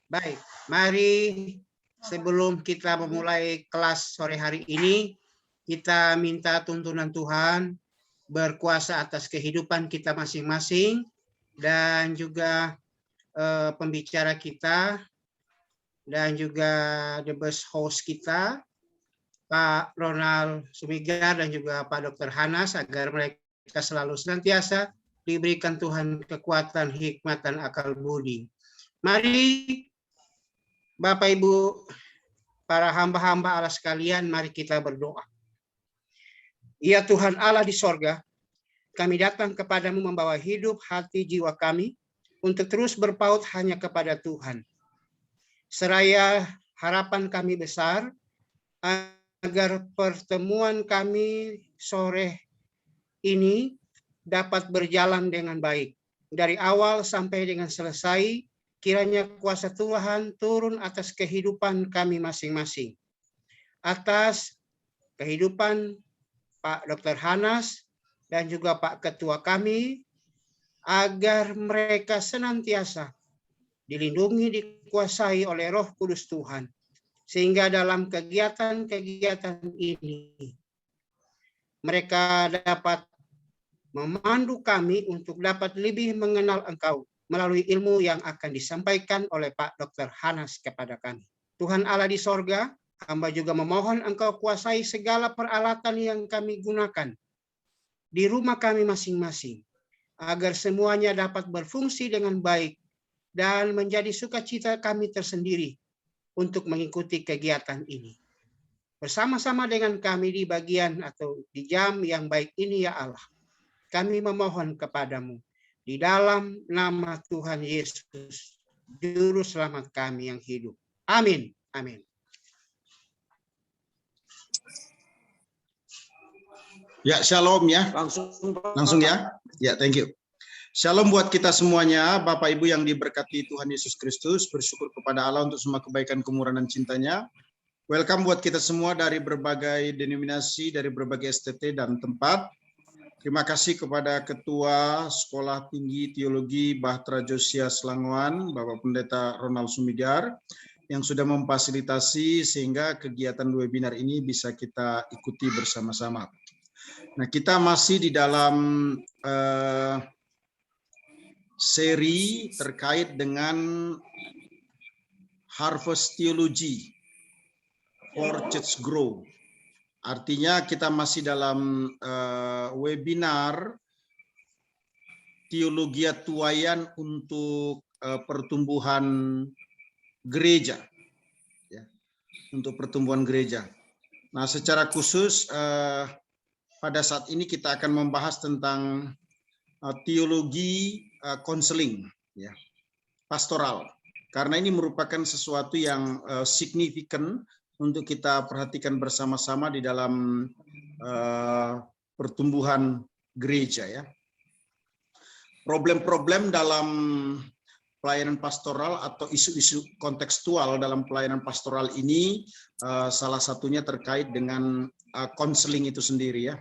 Baik, mari sebelum kita memulai kelas sore hari ini, kita minta tuntunan Tuhan berkuasa atas kehidupan kita masing-masing dan juga pembicara kita dan juga the best host kita, Pak Ronald Sumigar dan juga Pak Dr. Hanas, agar mereka selalu senantiasa diberikan Tuhan kekuatan, hikmat, dan akal budi. Mari Bapak Ibu, para hamba-hamba Allah sekalian, mari kita berdoa. Ya Tuhan Allah di sorga, kami datang kepadamu membawa hidup, hati, jiwa kami untuk terus berpaut hanya kepada Tuhan. Seraya harapan kami besar agar pertemuan kami sore ini dapat berjalan dengan baik. Dari awal sampai dengan selesai, kiranya kuasa Tuhan turun atas kehidupan kami masing-masing. Atas kehidupan Pak Dr. Hanas dan juga Pak Ketua kami, agar mereka senantiasa dilindungi, dikuasai oleh Roh Kudus Tuhan. Sehingga dalam kegiatan-kegiatan ini, mereka dapat memandu kami untuk dapat lebih mengenal Engkau melalui ilmu yang akan disampaikan oleh Pak Dr. Hanas kepada kami. Tuhan Allah di sorga, hamba juga memohon Engkau kuasai segala peralatan yang kami gunakan di rumah kami masing-masing, agar semuanya dapat berfungsi dengan baik dan menjadi sukacita kami tersendiri untuk mengikuti kegiatan ini. Bersama-sama dengan kami di bagian atau di jam yang baik ini ya Allah, kami memohon kepadamu di dalam nama Tuhan Yesus, Juru Selamat kami yang hidup. Amin. Amin. Ya, shalom ya. Langsung ya. Ya, thank you. Shalom buat kita semuanya, Bapak Ibu yang diberkati Tuhan Yesus Kristus. Bersyukur kepada Allah untuk semua kebaikan, kemurahan, dan cintanya. Welcome buat kita semua dari berbagai denominasi, dari berbagai STT dan tempat. Terima kasih kepada Ketua Sekolah Tinggi Teologi Bahtera Josia Selangwan, Bapak Pendeta Ronald Sumigar, yang sudah memfasilitasi sehingga kegiatan webinar ini bisa kita ikuti bersama-sama. Nah, kita masih di dalam seri terkait dengan Harvest Theology for Church Grow. Artinya kita masih dalam webinar Teologia Tuayan untuk pertumbuhan gereja, ya, untuk pertumbuhan gereja. Nah, secara khusus pada saat ini kita akan membahas tentang teologi konseling, ya, pastoral, karena ini merupakan sesuatu yang signifikan untuk kita perhatikan bersama-sama di dalam pertumbuhan gereja, ya. Problem-problem dalam pelayanan pastoral atau isu-isu kontekstual dalam pelayanan pastoral ini salah satunya terkait dengan konseling itu sendiri, ya.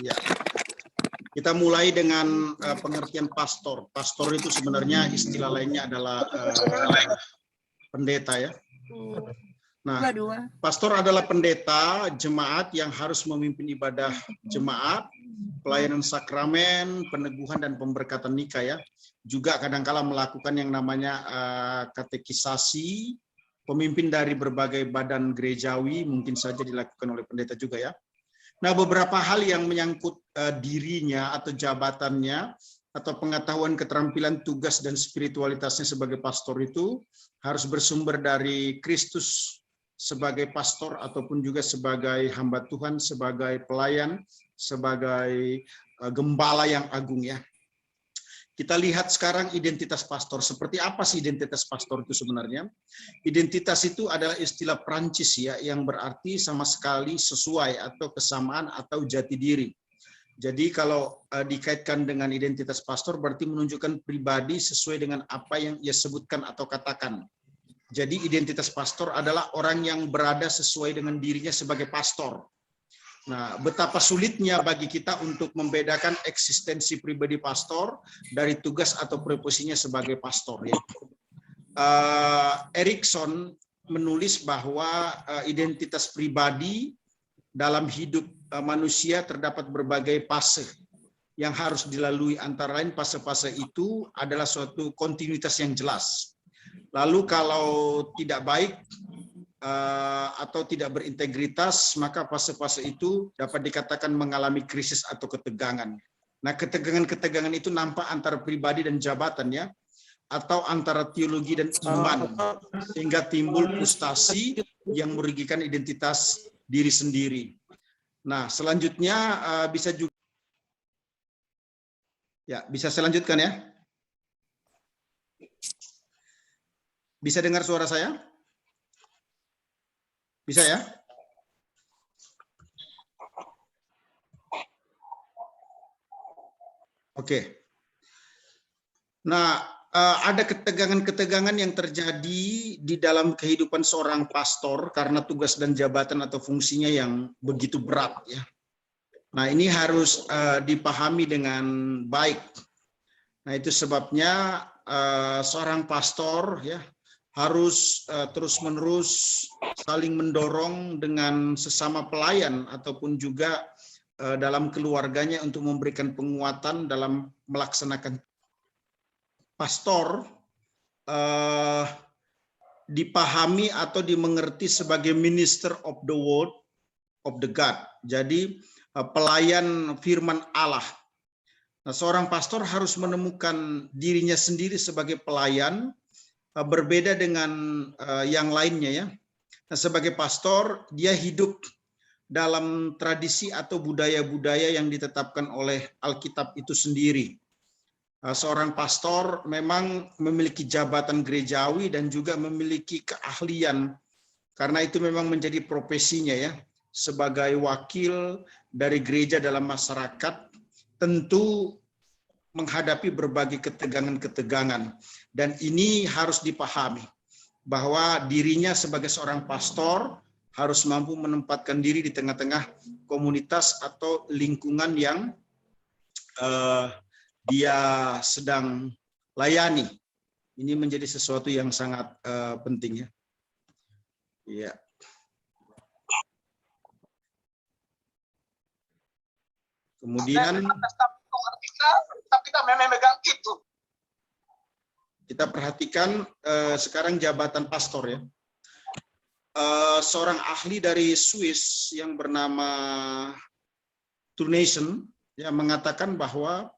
Ya. Kita mulai dengan pengertian pastor. Pastor itu sebenarnya istilah lainnya adalah pendeta, ya. Nah, pastor adalah pendeta jemaat yang harus memimpin ibadah jemaat, pelayanan sakramen, peneguhan dan pemberkatan nikah, ya. Juga kadangkala melakukan yang namanya katekisasi, pemimpin dari berbagai badan gerejawi mungkin saja dilakukan oleh pendeta juga, ya. Nah, beberapa hal yang menyangkut dirinya atau jabatannya atau pengetahuan, keterampilan, tugas, dan spiritualitasnya sebagai pastor itu harus bersumber dari Kristus sebagai pastor ataupun juga sebagai hamba Tuhan, sebagai pelayan, sebagai gembala yang agung, ya. Kita lihat sekarang identitas pastor. Seperti apa sih identitas pastor itu sebenarnya? Identitas itu adalah istilah Prancis, ya, yang berarti sama sekali sesuai atau kesamaan atau jati diri. Jadi kalau dikaitkan dengan identitas pastor berarti menunjukkan pribadi sesuai dengan apa yang ia sebutkan atau katakan. Jadi identitas pastor adalah orang yang berada sesuai dengan dirinya sebagai pastor. Nah, betapa sulitnya bagi kita untuk membedakan eksistensi pribadi pastor dari tugas atau profesinya sebagai pastor. Ya. Erikson menulis bahwa identitas pribadi dalam hidup manusia terdapat berbagai fase yang harus dilalui, antara lain fase-fase itu adalah suatu kontinuitas yang jelas. Lalu kalau tidak baik atau tidak berintegritas, maka fase-fase itu dapat dikatakan mengalami krisis atau ketegangan. Nah, ketegangan-ketegangan itu nampak antara pribadi dan jabatan ya, atau antara teologi dan iman, sehingga timbul frustasi yang merugikan identitas diri sendiri. Nah, selanjutnya bisa juga, ya bisa saya lanjutkan ya. Bisa dengar suara saya? Bisa ya? Oke. Nah, ada ketegangan-ketegangan yang terjadi di dalam kehidupan seorang pastor karena tugas dan jabatan atau fungsinya yang begitu berat ya. Nah, ini harus dipahami dengan baik. Nah, itu sebabnya seorang pastor ya harus terus-menerus saling mendorong dengan sesama pelayan ataupun juga dalam keluarganya untuk memberikan penguatan dalam melaksanakan. Pastor dipahami atau dimengerti sebagai minister of the word of the God. Jadi pelayan firman Allah. Nah, seorang pastor harus menemukan dirinya sendiri sebagai pelayan, berbeda dengan yang lainnya ya. Nah, sebagai pastor dia hidup dalam tradisi atau budaya-budaya yang ditetapkan oleh Alkitab itu sendiri. Seorang pastor memang memiliki jabatan gerejawi dan juga memiliki keahlian, karena itu memang menjadi profesinya ya, sebagai wakil dari gereja dalam masyarakat, tentu menghadapi berbagai ketegangan-ketegangan. Dan ini harus dipahami, bahwa dirinya sebagai seorang pastor harus mampu menempatkan diri di tengah-tengah komunitas atau lingkungan yang dia sedang layani. Ini menjadi sesuatu yang sangat penting ya. Iya. Kemudian kita memegang itu. Kita perhatikan sekarang jabatan pastor ya. Seorang ahli dari Swiss yang bernama Tunation yang mengatakan bahwa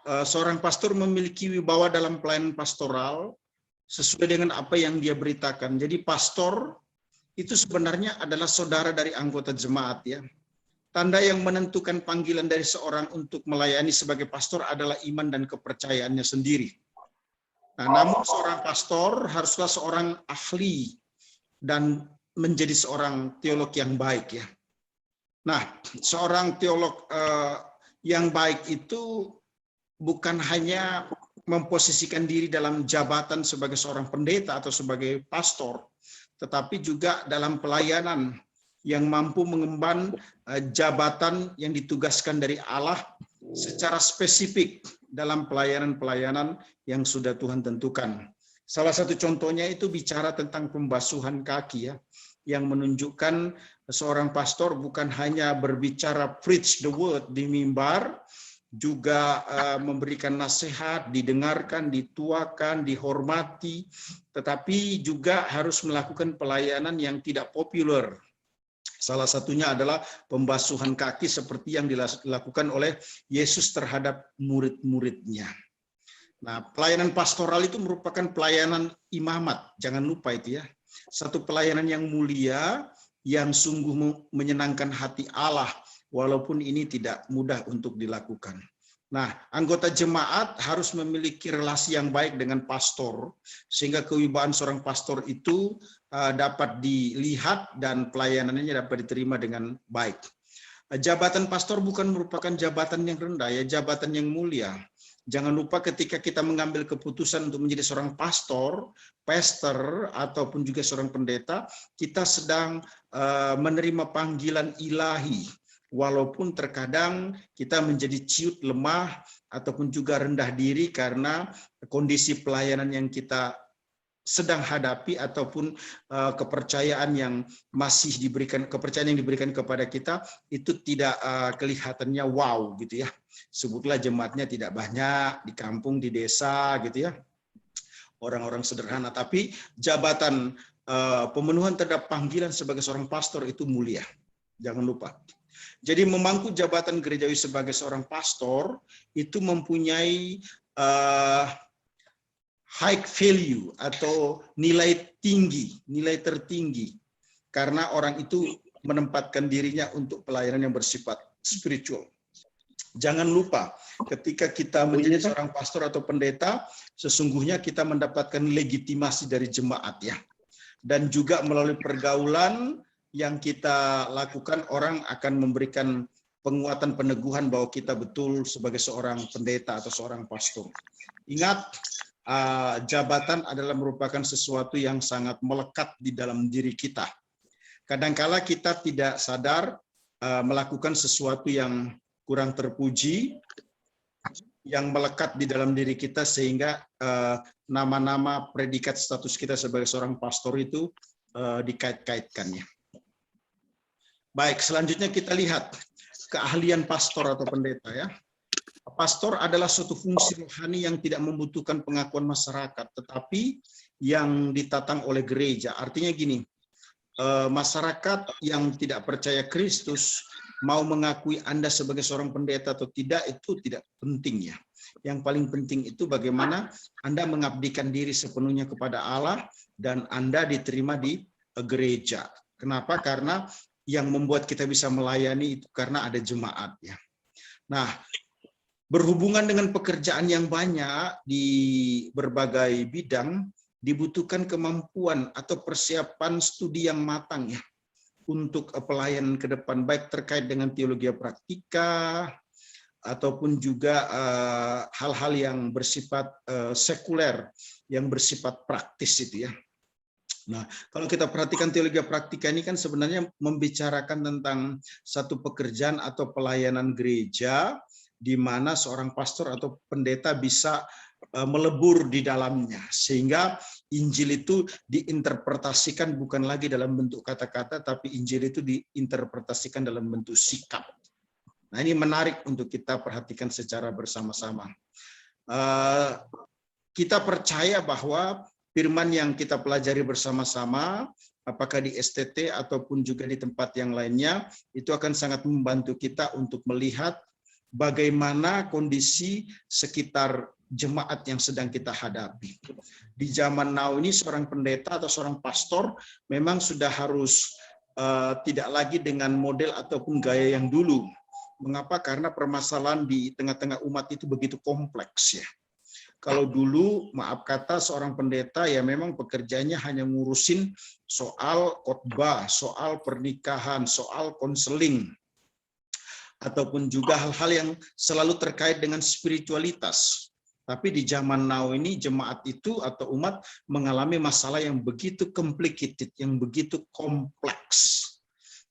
seorang pastor memiliki wibawa dalam pelayanan pastoral sesuai dengan apa yang dia beritakan. Jadi pastor itu sebenarnya adalah saudara dari anggota jemaat ya. Tanda yang menentukan panggilan dari seorang untuk melayani sebagai pastor adalah iman dan kepercayaannya sendiri. Nah, namun seorang pastor haruslah seorang ahli dan menjadi seorang teolog yang baik ya. Nah, seorang teolog yang baik itu bukan hanya memposisikan diri dalam jabatan sebagai seorang pendeta atau sebagai pastor, tetapi juga dalam pelayanan yang mampu mengemban jabatan yang ditugaskan dari Allah secara spesifik dalam pelayanan-pelayanan yang sudah Tuhan tentukan. Salah satu contohnya itu bicara tentang pembasuhan kaki ya, yang menunjukkan seorang pastor bukan hanya berbicara preach the word di mimbar, juga memberikan nasihat, didengarkan, dituakan, dihormati, tetapi juga harus melakukan pelayanan yang tidak populer. Salah satunya adalah pembasuhan kaki seperti yang dilakukan oleh Yesus terhadap murid-muridnya. Nah, pelayanan pastoral itu merupakan pelayanan imamat, jangan lupa itu ya. Satu pelayanan yang mulia, yang sungguh menyenangkan hati Allah, walaupun ini tidak mudah untuk dilakukan. Nah, anggota jemaat harus memiliki relasi yang baik dengan pastor, sehingga kewibawaan seorang pastor itu dapat dilihat dan pelayanannya dapat diterima dengan baik. Jabatan pastor bukan merupakan jabatan yang rendah, ya, jabatan yang mulia. Jangan lupa ketika kita mengambil keputusan untuk menjadi seorang pastor, ataupun juga seorang pendeta, kita sedang menerima panggilan ilahi. Walaupun terkadang kita menjadi ciut lemah ataupun juga rendah diri karena kondisi pelayanan yang kita sedang hadapi ataupun kepercayaan yang diberikan kepada kita itu tidak kelihatannya wow gitu ya. Sebutlah jemaatnya tidak banyak di kampung, di desa gitu ya. Orang-orang sederhana, tapi jabatan pemenuhan terhadap panggilan sebagai seorang pastor itu mulia. Jangan lupa. Jadi memangku jabatan gerejawi sebagai seorang pastor itu mempunyai high value atau nilai tertinggi karena orang itu menempatkan dirinya untuk pelayanan yang bersifat spiritual. Jangan lupa ketika kita menjadi seorang pastor atau pendeta, sesungguhnya kita mendapatkan legitimasi dari jemaat ya. Dan juga melalui pergaulan yang kita lakukan, orang akan memberikan penguatan peneguhan bahwa kita betul sebagai seorang pendeta atau seorang pastor. Ingat, jabatan adalah merupakan sesuatu yang sangat melekat di dalam diri kita. Kadangkala kita tidak sadar melakukan sesuatu yang kurang terpuji, yang melekat di dalam diri kita sehingga nama-nama predikat status kita sebagai seorang pastor itu dikait-kaitkannya. Baik, selanjutnya kita lihat keahlian pastor atau pendeta ya. Pastor adalah suatu fungsi rohani yang tidak membutuhkan pengakuan masyarakat, tetapi yang ditatang oleh gereja. Artinya gini, masyarakat yang tidak percaya Kristus mau mengakui Anda sebagai seorang pendeta atau tidak, itu tidak penting ya. Yang paling penting itu bagaimana Anda mengabdikan diri sepenuhnya kepada Allah dan Anda diterima di gereja. Kenapa? Karena yang membuat kita bisa melayani itu karena ada jemaat ya. Nah, berhubungan dengan pekerjaan yang banyak di berbagai bidang, dibutuhkan kemampuan atau persiapan studi yang matang ya untuk pelayanan ke depan, baik terkait dengan teologi praktika ataupun juga hal-hal yang bersifat sekuler, yang bersifat praktis itu ya. Nah, kalau kita perhatikan teologi praktika ini kan sebenarnya membicarakan tentang satu pekerjaan atau pelayanan gereja di mana seorang pastor atau pendeta bisa melebur di dalamnya, sehingga Injil itu diinterpretasikan bukan lagi dalam bentuk kata-kata, tapi Injil itu diinterpretasikan dalam bentuk sikap. Nah, ini menarik untuk kita perhatikan secara bersama-sama. Kita percaya bahwa firman yang kita pelajari bersama-sama, apakah di STT ataupun juga di tempat yang lainnya, itu akan sangat membantu kita untuk melihat bagaimana kondisi sekitar jemaat yang sedang kita hadapi. Di zaman now ini seorang pendeta atau seorang pastor memang sudah harus tidak lagi dengan model ataupun gaya yang dulu. Mengapa? Karena permasalahan di tengah-tengah umat itu begitu kompleks ya. Kalau dulu, maaf kata, seorang pendeta ya memang pekerjaannya hanya ngurusin soal khotbah, soal pernikahan, soal konseling, ataupun juga hal-hal yang selalu terkait dengan spiritualitas. Tapi di zaman now ini jemaat itu atau umat mengalami masalah yang begitu complicated, yang begitu kompleks.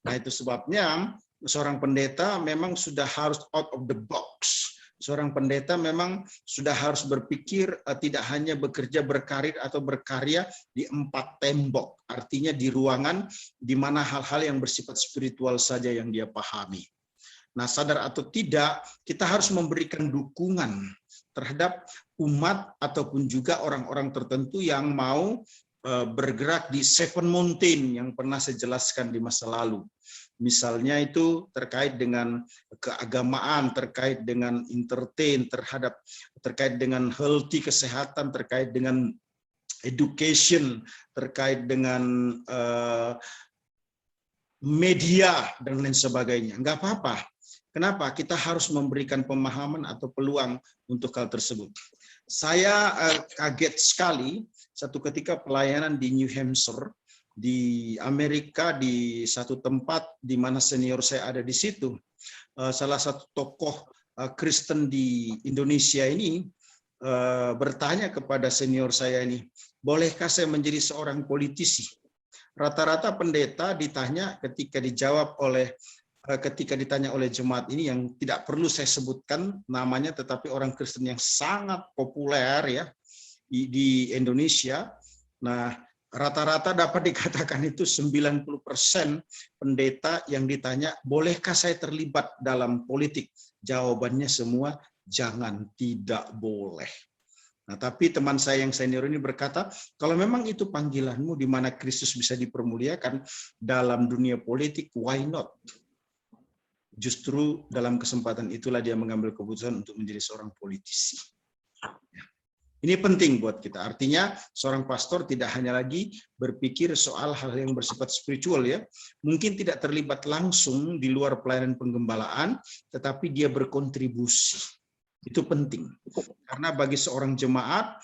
Nah, itu sebabnya seorang pendeta memang sudah harus out of the box. Seorang pendeta memang sudah harus berpikir tidak hanya bekerja berkarir atau berkarya di 4 tembok, artinya di ruangan di mana hal-hal yang bersifat spiritual saja yang dia pahami. Nah, sadar atau tidak, kita harus memberikan dukungan terhadap umat ataupun juga orang-orang tertentu yang mau bergerak di Seven Mountain yang pernah saya jelaskan di masa lalu. Misalnya itu terkait dengan keagamaan, terkait dengan entertain, terkait dengan healthy, kesehatan, terkait dengan education, terkait dengan media, dan lain sebagainya. Enggak apa-apa. Kenapa? Kita harus memberikan pemahaman atau peluang untuk hal tersebut. Saya kaget sekali satu ketika pelayanan di New Hampshire, di Amerika, di satu tempat di mana senior saya ada di situ. Salah satu tokoh Kristen di Indonesia ini bertanya kepada senior saya ini, bolehkah saya menjadi seorang politisi? Rata-rata pendeta ditanya ketika ditanya oleh jemaat ini yang tidak perlu saya sebutkan namanya, tetapi orang Kristen yang sangat populer ya di Indonesia. Nah, rata-rata dapat dikatakan itu 90% pendeta yang ditanya, bolehkah saya terlibat dalam politik? Jawabannya semua, jangan, tidak boleh. Nah, tapi teman saya yang senior ini berkata, kalau memang itu panggilanmu di mana Kristus bisa dipermuliakan dalam dunia politik, why not? Justru dalam kesempatan itulah dia mengambil keputusan untuk menjadi seorang politisi. Ini penting buat kita. Artinya seorang pastor tidak hanya lagi berpikir soal hal yang bersifat spiritual ya. Mungkin tidak terlibat langsung di luar pelayanan penggembalaan, tetapi dia berkontribusi. Itu penting. Karena bagi seorang jemaat,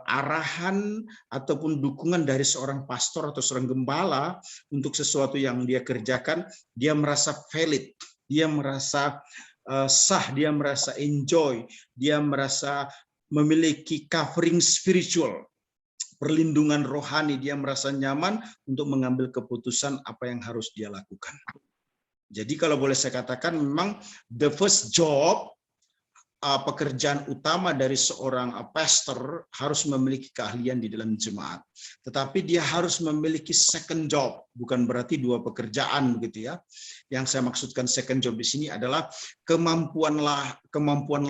arahan ataupun dukungan dari seorang pastor atau seorang gembala untuk sesuatu yang dia kerjakan, dia merasa valid, dia merasa sah, dia merasa enjoy, dia merasa memiliki covering spiritual, perlindungan rohani, dia merasa nyaman untuk mengambil keputusan apa yang harus dia lakukan. Jadi kalau boleh saya katakan, memang the first job, pekerjaan utama dari seorang pastor harus memiliki keahlian di dalam jemaat. Tetapi dia harus memiliki second job, bukan berarti dua pekerjaan begitu ya. Yang saya maksudkan second job di sini adalah kemampuan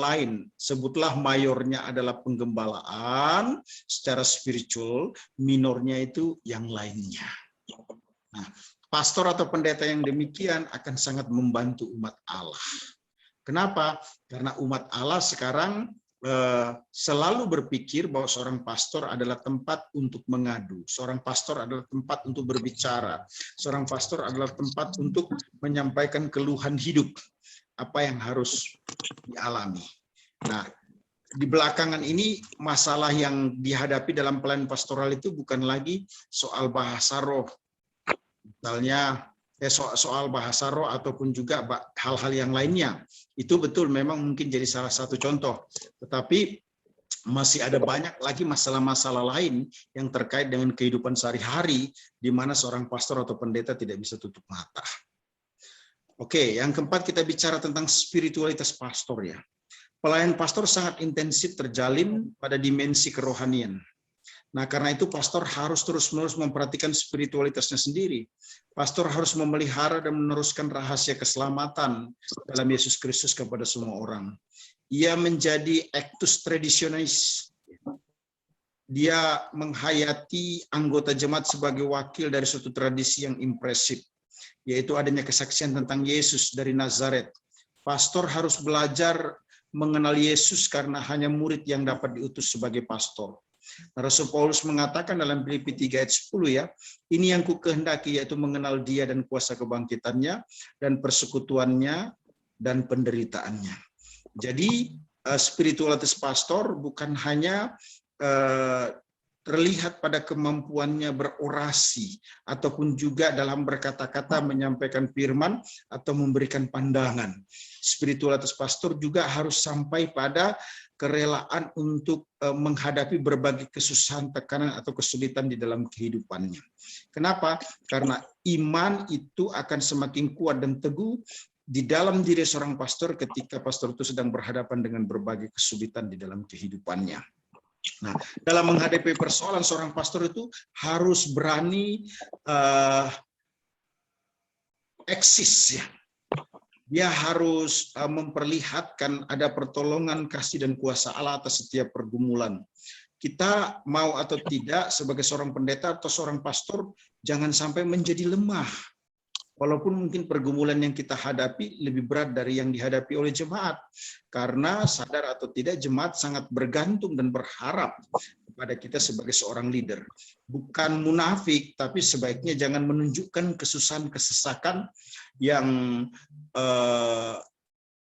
lain. Sebutlah mayornya adalah penggembalaan secara spiritual, minornya itu yang lainnya. Nah, pastor atau pendeta yang demikian akan sangat membantu umat Allah. Kenapa? Karena umat Allah sekarang selalu berpikir bahwa seorang pastor adalah tempat untuk mengadu, seorang pastor adalah tempat untuk berbicara, seorang pastor adalah tempat untuk menyampaikan keluhan hidup, apa yang harus dialami. Nah, di belakangan ini masalah yang dihadapi dalam pelayanan pastoral itu bukan lagi soal bahasa roh, misalnya soal bahasa roh ataupun juga hal-hal yang lainnya. Itu betul memang mungkin jadi salah satu contoh. Tetapi masih ada banyak lagi masalah-masalah lain yang terkait dengan kehidupan sehari-hari di mana seorang pastor atau pendeta tidak bisa tutup mata. Oke, yang keempat kita bicara tentang spiritualitas pastor ya. Pelayanan pastor sangat intensif terjalin pada dimensi kerohanian. Nah, karena itu pastor harus terus-menerus memperhatikan spiritualitasnya sendiri. Pastor harus memelihara dan meneruskan rahasia keselamatan dalam Yesus Kristus kepada semua orang. Ia menjadi actus traditionis. Dia menghayati anggota jemaat sebagai wakil dari suatu tradisi yang impresif, yaitu adanya kesaksian tentang Yesus dari Nazaret. Pastor harus belajar mengenal Yesus karena hanya murid yang dapat diutus sebagai pastor. Rasul Paulus mengatakan dalam Filipi 3 ayat 10 ya, ini yang kukehendaki yaitu mengenal Dia dan kuasa kebangkitannya dan persekutuannya dan penderitaannya. Jadi spiritualitas pastor bukan hanya terlihat pada kemampuannya berorasi ataupun juga dalam berkata-kata menyampaikan firman atau memberikan pandangan. Spiritualitas pastor juga harus sampai pada kerelaan untuk menghadapi berbagai kesusahan, tekanan atau kesulitan di dalam kehidupannya. Kenapa? Karena iman itu akan semakin kuat dan teguh di dalam diri seorang pastor ketika pastor itu sedang berhadapan dengan berbagai kesulitan di dalam kehidupannya. Nah, dalam menghadapi persoalan seorang pastor itu harus berani eksis ya. Dia harus memperlihatkan ada pertolongan, kasih, dan kuasa Allah atas setiap pergumulan. Kita mau atau tidak sebagai seorang pendeta atau seorang pastor, jangan sampai menjadi lemah. Walaupun mungkin pergumulan yang kita hadapi lebih berat dari yang dihadapi oleh jemaat. Karena sadar atau tidak jemaat sangat bergantung dan berharap kepada kita sebagai seorang leader. Bukan munafik, tapi sebaiknya jangan menunjukkan kesusahan, kesesakan yang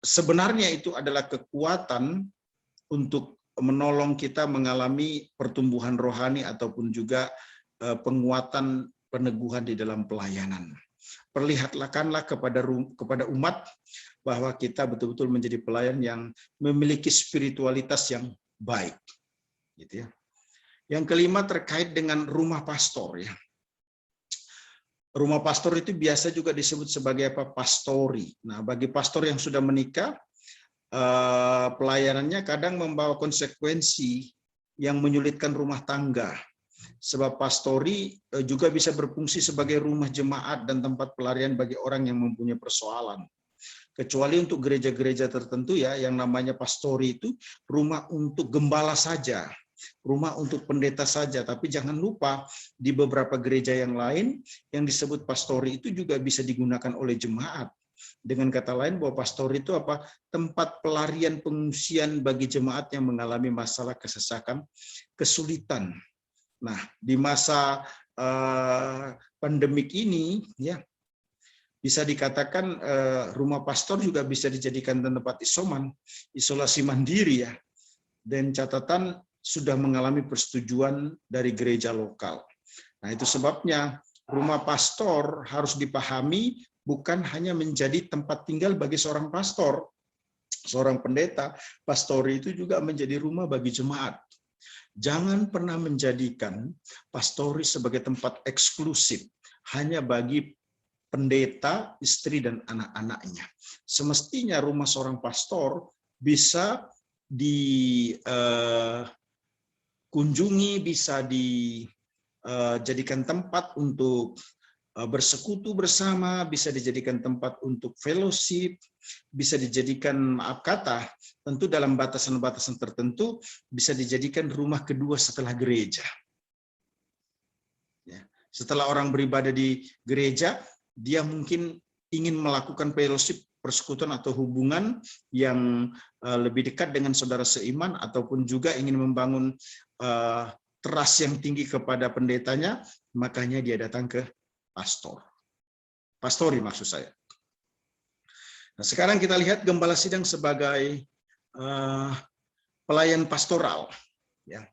sebenarnya itu adalah kekuatan untuk menolong kita mengalami pertumbuhan rohani ataupun juga penguatan peneguhan di dalam pelayanan. Perlihatkanlah kepada umat bahwa kita betul-betul menjadi pelayan yang memiliki spiritualitas yang baik. Gitu ya. Yang kelima terkait dengan rumah pastor ya. Rumah pastor itu biasa juga disebut sebagai apa? Pastori. Nah, bagi pastor yang sudah menikah, pelayanannya kadang membawa konsekuensi yang menyulitkan rumah tangga. Sebab pastori juga bisa berfungsi sebagai rumah jemaat dan tempat pelarian bagi orang yang mempunyai persoalan. Kecuali untuk gereja-gereja tertentu ya, yang namanya pastori itu rumah untuk gembala saja. Rumah untuk pendeta saja, tapi jangan lupa di beberapa gereja yang lain yang disebut pastori itu juga bisa digunakan oleh jemaat. Dengan kata lain bahwa pastori itu apa? Tempat pelarian pengungsian bagi jemaat yang mengalami masalah kesesakan, kesulitan. Nah, di masa pandemik ini ya bisa dikatakan rumah pastor juga bisa dijadikan tempat isolasi mandiri ya. Dan catatan sudah mengalami persetujuan dari gereja lokal. Nah, itu sebabnya rumah pastor harus dipahami bukan hanya menjadi tempat tinggal bagi seorang pastor, seorang pendeta. Pastori itu juga menjadi rumah bagi jemaat. Jangan pernah menjadikan pastori sebagai tempat eksklusif hanya bagi pendeta, istri, dan anak-anaknya. Semestinya rumah seorang pastor bisa dikunjungi, bisa dijadikan tempat untuk bersekutu bersama, bisa dijadikan tempat untuk fellowship, bisa dijadikan, maaf kata, tentu dalam batasan-batasan tertentu, bisa dijadikan rumah kedua setelah gereja. Ya. Setelah orang beribadah di gereja, dia mungkin ingin melakukan fellowship, persekutuan atau hubungan yang lebih dekat dengan saudara seiman, ataupun juga ingin membangun trust yang tinggi kepada pendetanya, makanya dia datang ke pastori maksud saya. Nah, sekarang kita lihat gembala sidang sebagai pelayan pastoral. Ya.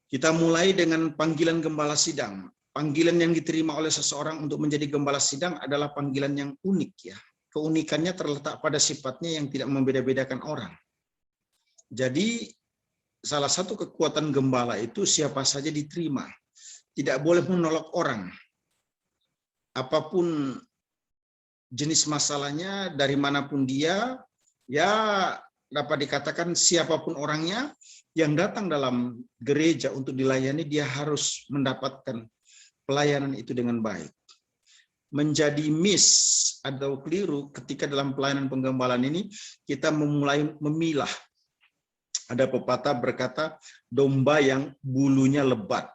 Kita mulai dengan panggilan gembala sidang. Panggilan yang diterima oleh seseorang untuk menjadi gembala sidang adalah panggilan yang unik ya. Keunikannya terletak pada sifatnya yang tidak membeda-bedakan orang. Jadi salah satu kekuatan gembala itu siapa saja diterima. Tidak boleh menolak orang. Apapun jenis masalahnya, dari manapun dia, ya dapat dikatakan siapapun orangnya yang datang dalam gereja untuk dilayani, dia harus mendapatkan pelayanan itu dengan baik. Menjadi miss atau keliru ketika dalam pelayanan penggembalaan ini, kita memulai memilah. Ada pepatah berkata, domba yang bulunya lebat,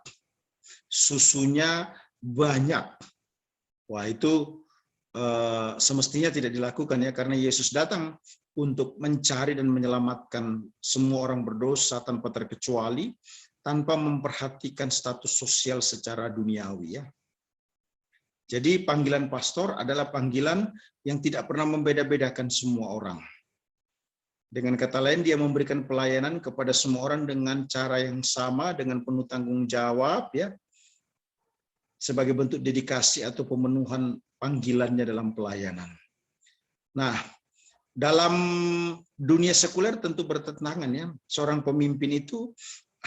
susunya banyak. Wah, itu semestinya tidak dilakukan ya, karena Yesus datang untuk mencari dan menyelamatkan semua orang berdosa tanpa terkecuali, tanpa memperhatikan status sosial secara duniawi ya. Jadi panggilan pastor adalah panggilan yang tidak pernah membeda-bedakan semua orang. Dengan kata lain, dia memberikan pelayanan kepada semua orang dengan cara yang sama, dengan penuh tanggung jawab ya, sebagai bentuk dedikasi atau pemenuhan panggilannya dalam pelayanan. Nah, dalam dunia sekuler tentu bertentangan ya. Seorang pemimpin itu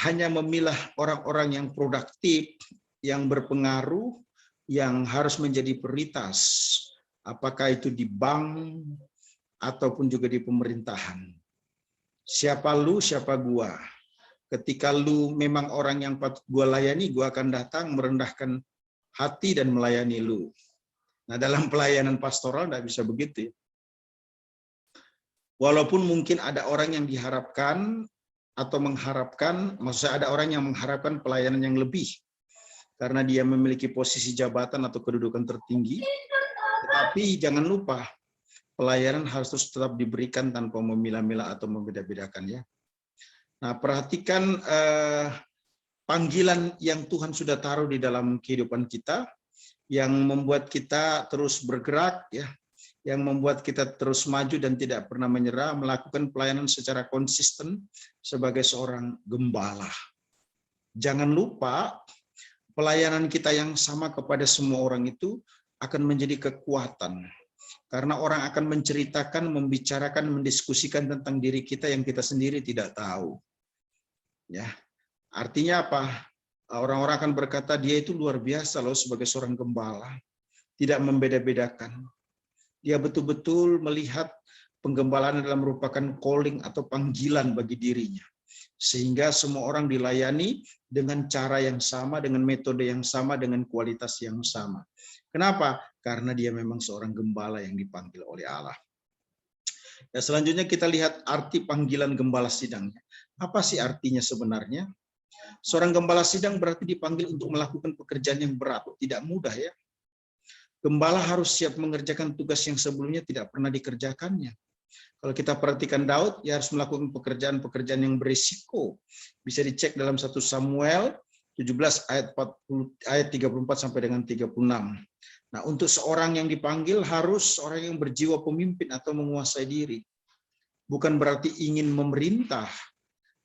hanya memilah orang-orang yang produktif, yang berpengaruh, yang harus menjadi prioritas. Apakah itu di bank ataupun juga di pemerintahan. Siapa lu, siapa gua. Ketika lu memang orang yang patut gua layani, gua akan datang merendahkan hati dan melayani lu. Nah, dalam pelayanan pastoral tidak bisa begitu. Walaupun mungkin ada orang yang diharapkan atau mengharapkan, maksudnya ada orang yang mengharapkan pelayanan yang lebih karena dia memiliki posisi jabatan atau kedudukan tertinggi, tetapi jangan lupa pelayanan harus terus tetap diberikan tanpa memilah-milah atau membeda-bedakan ya. Nah, perhatikan panggilan yang Tuhan sudah taruh di dalam kehidupan kita, yang membuat kita terus bergerak ya, yang membuat kita terus maju dan tidak pernah menyerah, melakukan pelayanan secara konsisten sebagai seorang gembala. Jangan lupa pelayanan kita yang sama kepada semua orang itu akan menjadi kekuatan. Karena orang akan menceritakan, membicarakan, mendiskusikan tentang diri kita yang kita sendiri tidak tahu. Ya, artinya apa? Orang-orang akan berkata dia itu luar biasa loh sebagai seorang gembala, tidak membeda-bedakan. Dia betul-betul melihat penggembalaan adalah merupakan calling atau panggilan bagi dirinya. Sehingga semua orang dilayani dengan cara yang sama, dengan metode yang sama, dengan kualitas yang sama. Kenapa? Karena dia memang seorang gembala yang dipanggil oleh Allah. Ya, selanjutnya kita lihat arti panggilan gembala sidang. Apa sih artinya sebenarnya? Seorang gembala sidang berarti dipanggil untuk melakukan pekerjaan yang berat, tidak mudah ya. Gembala harus siap mengerjakan tugas yang sebelumnya tidak pernah dikerjakannya. Kalau kita perhatikan Daud, dia harus melakukan pekerjaan-pekerjaan yang berisiko. Bisa dicek dalam 1 Samuel 17 ayat 34 sampai dengan 36. Nah, untuk seorang yang dipanggil harus orang yang berjiwa pemimpin atau menguasai diri. Bukan berarti ingin memerintah,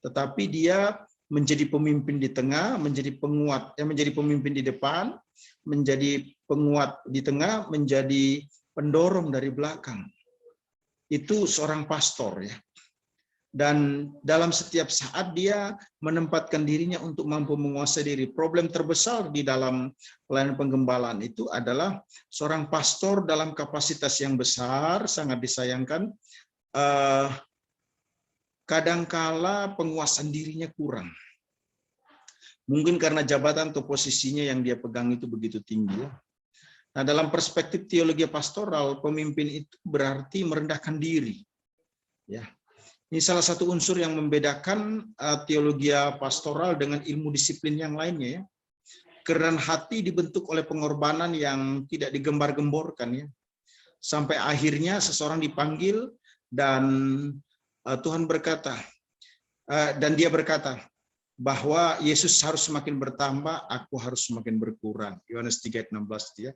tetapi dia menjadi pemimpin di tengah, menjadi penguat, menjadi pemimpin di depan, menjadi penguat di tengah, menjadi pendorong dari belakang. Itu seorang pastor ya. Dan dalam setiap saat dia menempatkan dirinya untuk mampu menguasai diri. Problem terbesar di dalam pelayanan penggembalaan itu adalah seorang pastor dalam kapasitas yang besar, sangat disayangkan, kadangkala penguasaan dirinya kurang. Mungkin karena jabatan atau posisinya yang dia pegang itu begitu tinggi. Nah, dalam perspektif teologi pastoral, pemimpin itu berarti merendahkan diri. Ya, ini salah satu unsur yang membedakan teologi pastoral dengan ilmu disiplin yang lainnya. Ya. Kerendahan hati dibentuk oleh pengorbanan yang tidak digembar-gemborkan. Ya. Sampai akhirnya seseorang dipanggil dan Tuhan berkata, dan dia berkata, bahwa Yesus harus semakin bertambah, aku harus semakin berkurang. Yohanes 3:16 ya.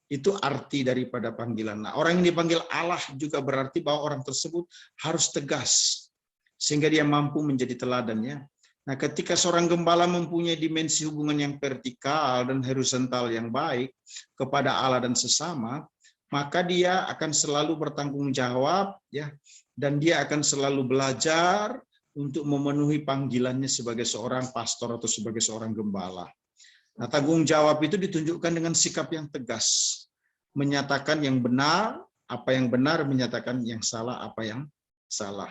Itu arti daripada panggilan. Nah, orang yang dipanggil Allah juga berarti bahwa orang tersebut harus tegas sehingga dia mampu menjadi teladannya. Nah, ketika seorang gembala mempunyai dimensi hubungan yang vertikal dan horizontal yang baik kepada Allah dan sesama, maka dia akan selalu bertanggung jawab ya, dan dia akan selalu belajar untuk memenuhi panggilannya sebagai seorang pastor atau sebagai seorang gembala. Nah, tanggung jawab itu ditunjukkan dengan sikap yang tegas. Menyatakan yang benar, apa yang benar, menyatakan yang salah, apa yang salah.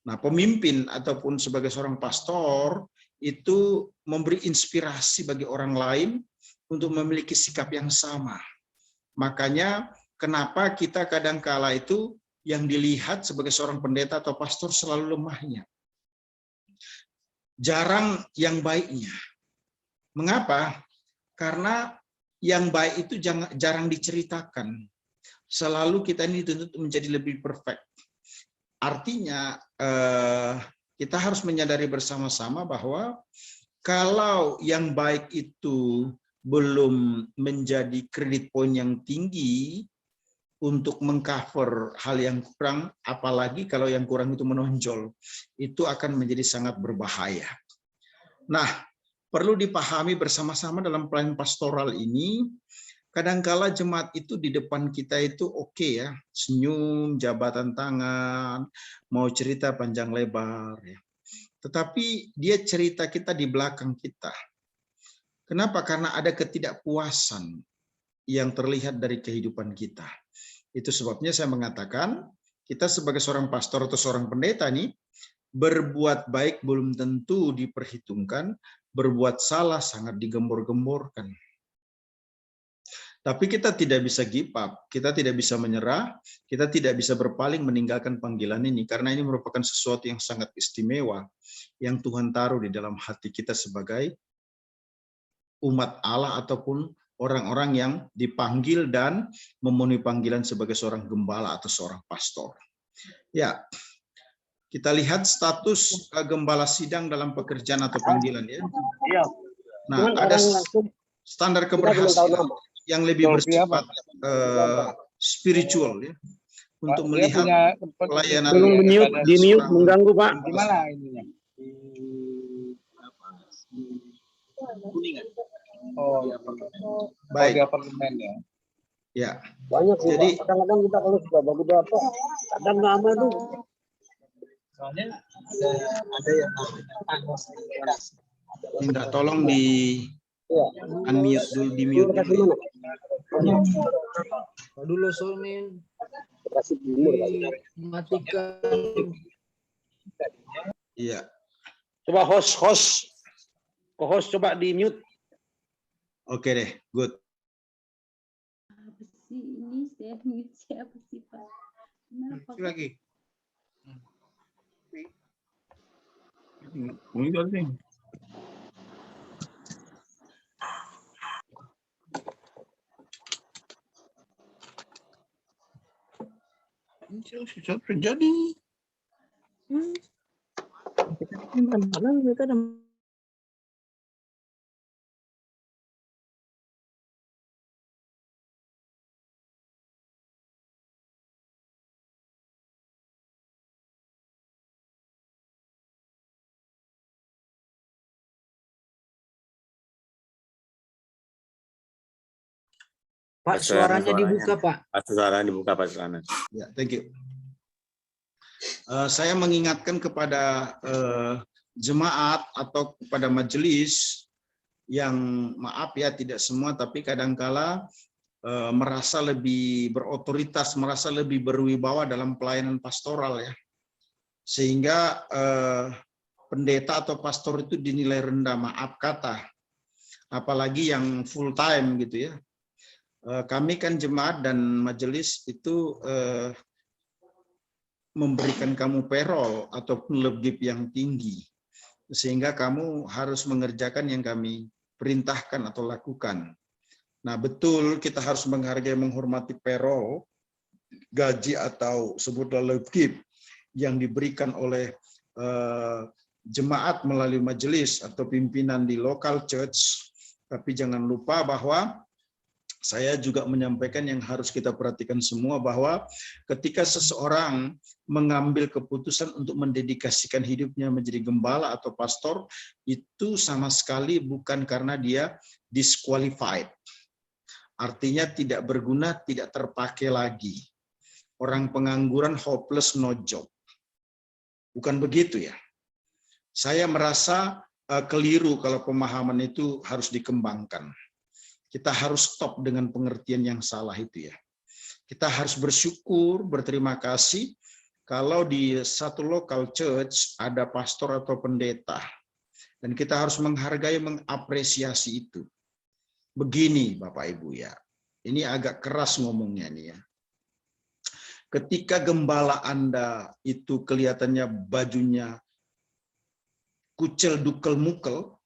Nah, pemimpin ataupun sebagai seorang pastor itu memberi inspirasi bagi orang lain untuk memiliki sikap yang sama. Makanya kenapa kita kadangkala itu yang dilihat sebagai seorang pendeta atau pastor selalu lemahnya. Jarang yang baiknya. Mengapa? Karena yang baik itu jarang diceritakan. Selalu kita ini dituntut menjadi lebih perfect. Artinya kita harus menyadari bersama-sama bahwa kalau yang baik itu belum menjadi kredit poin yang tinggi untuk mengcover hal yang kurang, apalagi kalau yang kurang itu menonjol, itu akan menjadi sangat berbahaya. Nah, perlu dipahami bersama-sama dalam pelayanan pastoral ini, kadangkala jemaat itu di depan kita itu oke ya, senyum, jabatan tangan, mau cerita panjang lebar. Ya. Tetapi dia cerita kita di belakang kita. Kenapa? Karena ada ketidakpuasan yang terlihat dari kehidupan kita. Itu sebabnya saya mengatakan, kita sebagai seorang pastor atau seorang pendeta nih, berbuat baik belum tentu diperhitungkan, berbuat salah sangat digembor-gemborkan. Tapi kita tidak bisa give up, kita tidak bisa menyerah, kita tidak bisa berpaling meninggalkan panggilan ini, karena ini merupakan sesuatu yang sangat istimewa, yang Tuhan taruh di dalam hati kita sebagai umat Allah ataupun orang-orang yang dipanggil dan memenuhi panggilan sebagai seorang gembala atau seorang pastor. Ya, kita lihat status gembala sidang dalam pekerjaan atau panggilan ya. Nah, ada standar keberhasilan yang lebih bersifat spiritual ya, untuk melihat pelayanan. Belum di mute mengganggu Pak. Gimana ininya? Kuningan. Oh, baik. Di apartemen ya. Ya, Banyak sih, jadi Pak. Kadang-kadang kita kalau sudah bagus apa, kadang nama itu. Soalnya ada yang namanya panos. minta tolong di Ya. unmute dulu, di Dulu mute kasih dulu. mana? Dulu soalnya Kasih timur kali. dimatikan. Iya. Coba host coba di mute. Oke deh, good. Apa sih ini saya mute siapa sih Pak? Kenapa? Sekali lagi. Sudah terjadi. Mereka ada Pak, suaranya dibuka, Pak. Suaranya dibuka, Pak Suaranya. Ya, thank you. Saya mengingatkan kepada jemaat atau kepada majelis yang maaf ya tidak semua tapi kadangkala merasa lebih berotoritas, merasa lebih berwibawa dalam pelayanan pastoral ya. Sehingga pendeta atau pastor itu dinilai rendah, maaf kata. Apalagi yang full time gitu ya. Kami kan jemaat dan majelis itu memberikan kamu payroll ataupun lebih yang tinggi. Sehingga kamu harus mengerjakan yang kami perintahkan atau lakukan. Nah betul kita harus menghargai, menghormati payroll, gaji atau sebutlah lebih yang diberikan oleh jemaat melalui majelis atau pimpinan di local church. Tapi jangan lupa bahwa saya juga menyampaikan yang harus kita perhatikan semua bahwa ketika seseorang mengambil keputusan untuk mendedikasikan hidupnya menjadi gembala atau pastor, itu sama sekali bukan karena dia disqualified. Artinya tidak berguna, tidak terpakai lagi. Orang pengangguran hopeless no job. Bukan begitu ya. Saya merasa keliru kalau pemahaman itu harus dikembangkan. Kita harus stop dengan pengertian yang salah itu ya. Kita harus bersyukur, berterima kasih kalau di satu local church ada pastor atau pendeta. Dan kita harus menghargai, mengapresiasi itu. Begini Bapak Ibu ya, ini agak keras ngomongnya nih ya. Ketika gembala Anda itu kelihatannya bajunya kucel dukel mukel,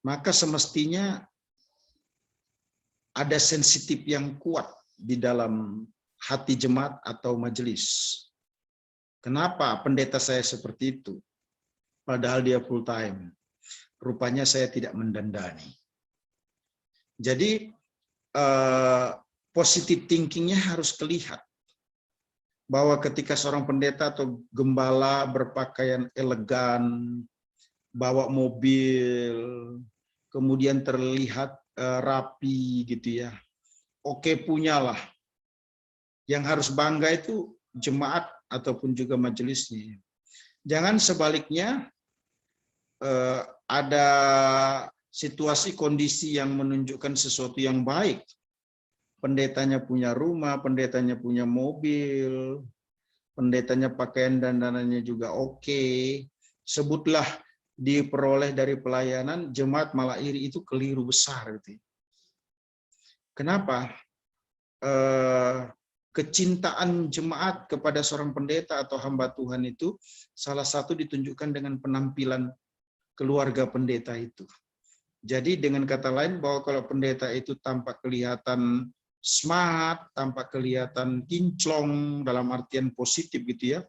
maka semestinya ada sensitif yang kuat di dalam hati jemaat atau majelis. Kenapa pendeta saya seperti itu? Padahal dia full time. Rupanya saya tidak mendandani. Jadi positive thinkingnya harus terlihat. Bahwa ketika seorang pendeta atau gembala berpakaian elegan, bawa mobil, kemudian terlihat rapi gitu ya. Oke punyalah. Yang harus bangga itu jemaat ataupun juga majelisnya. Jangan sebaliknya ada situasi kondisi yang menunjukkan sesuatu yang baik. Pendetanya punya rumah, pendetanya punya mobil, pendetanya pakaian dan dananya juga oke. Sebutlah diperoleh dari pelayanan, jemaat malah iri, itu keliru besar. Kenapa? Kecintaan jemaat kepada seorang pendeta atau hamba Tuhan itu salah satu ditunjukkan dengan penampilan keluarga pendeta itu. Jadi dengan kata lain bahwa kalau pendeta itu tampak kelihatan smart, tampak kelihatan kinclong dalam artian positif gitu ya,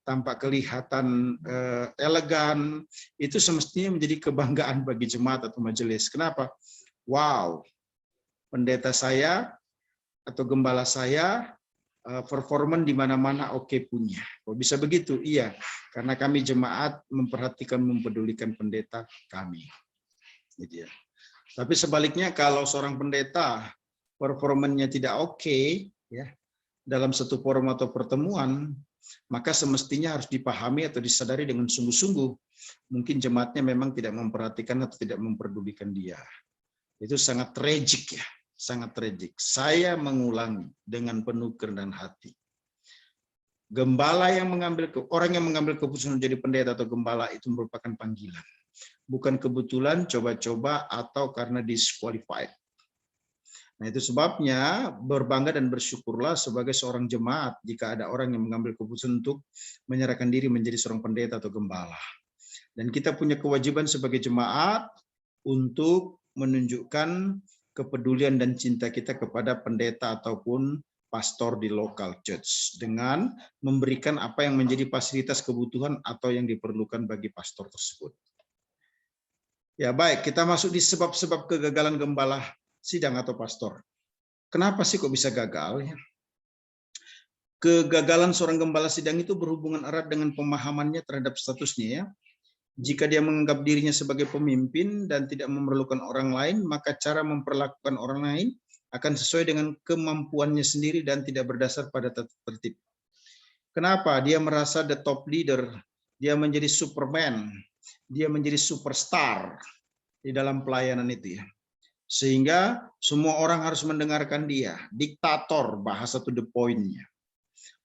tampak kelihatan elegan, itu semestinya menjadi kebanggaan bagi jemaat atau majelis. Kenapa? Wow, pendeta saya atau gembala saya performan di mana-mana oke punya. Kok bisa begitu? Iya, karena kami jemaat memperhatikan, mempedulikan pendeta kami. Gitu ya. Tapi sebaliknya kalau seorang pendeta performanya tidak oke, ya, dalam satu forum atau pertemuan, maka semestinya harus dipahami atau disadari dengan sungguh-sungguh. Mungkin jemaatnya memang tidak memperhatikan atau tidak memperdulikan dia. Itu sangat tragik ya, sangat tragik. Saya mengulangi dengan penuh kerendahan hati. Gembala yang orang yang mengambil keputusan menjadi pendeta atau gembala itu merupakan panggilan. Bukan kebetulan, coba-coba, atau karena disqualified. Nah, itu sebabnya berbangga dan bersyukurlah sebagai seorang jemaat jika ada orang yang mengambil keputusan untuk menyerahkan diri menjadi seorang pendeta atau gembala. Dan kita punya kewajiban sebagai jemaat untuk menunjukkan kepedulian dan cinta kita kepada pendeta ataupun pastor di local church dengan memberikan apa yang menjadi fasilitas kebutuhan atau yang diperlukan bagi pastor tersebut. Ya baik, kita masuk di sebab-sebab kegagalan gembala sidang atau pastor. Kenapa sih kok bisa gagal? Kegagalan seorang gembala sidang itu berhubungan erat dengan pemahamannya terhadap statusnya ya. Jika dia menganggap dirinya sebagai pemimpin dan tidak memerlukan orang lain, maka cara memperlakukan orang lain akan sesuai dengan kemampuannya sendiri dan tidak berdasar pada tertib. Kenapa? Dia merasa the top leader, dia menjadi superman, dia menjadi superstar di dalam pelayanan itu ya. Sehingga semua orang harus mendengarkan dia, diktator bahasa to the point-nya.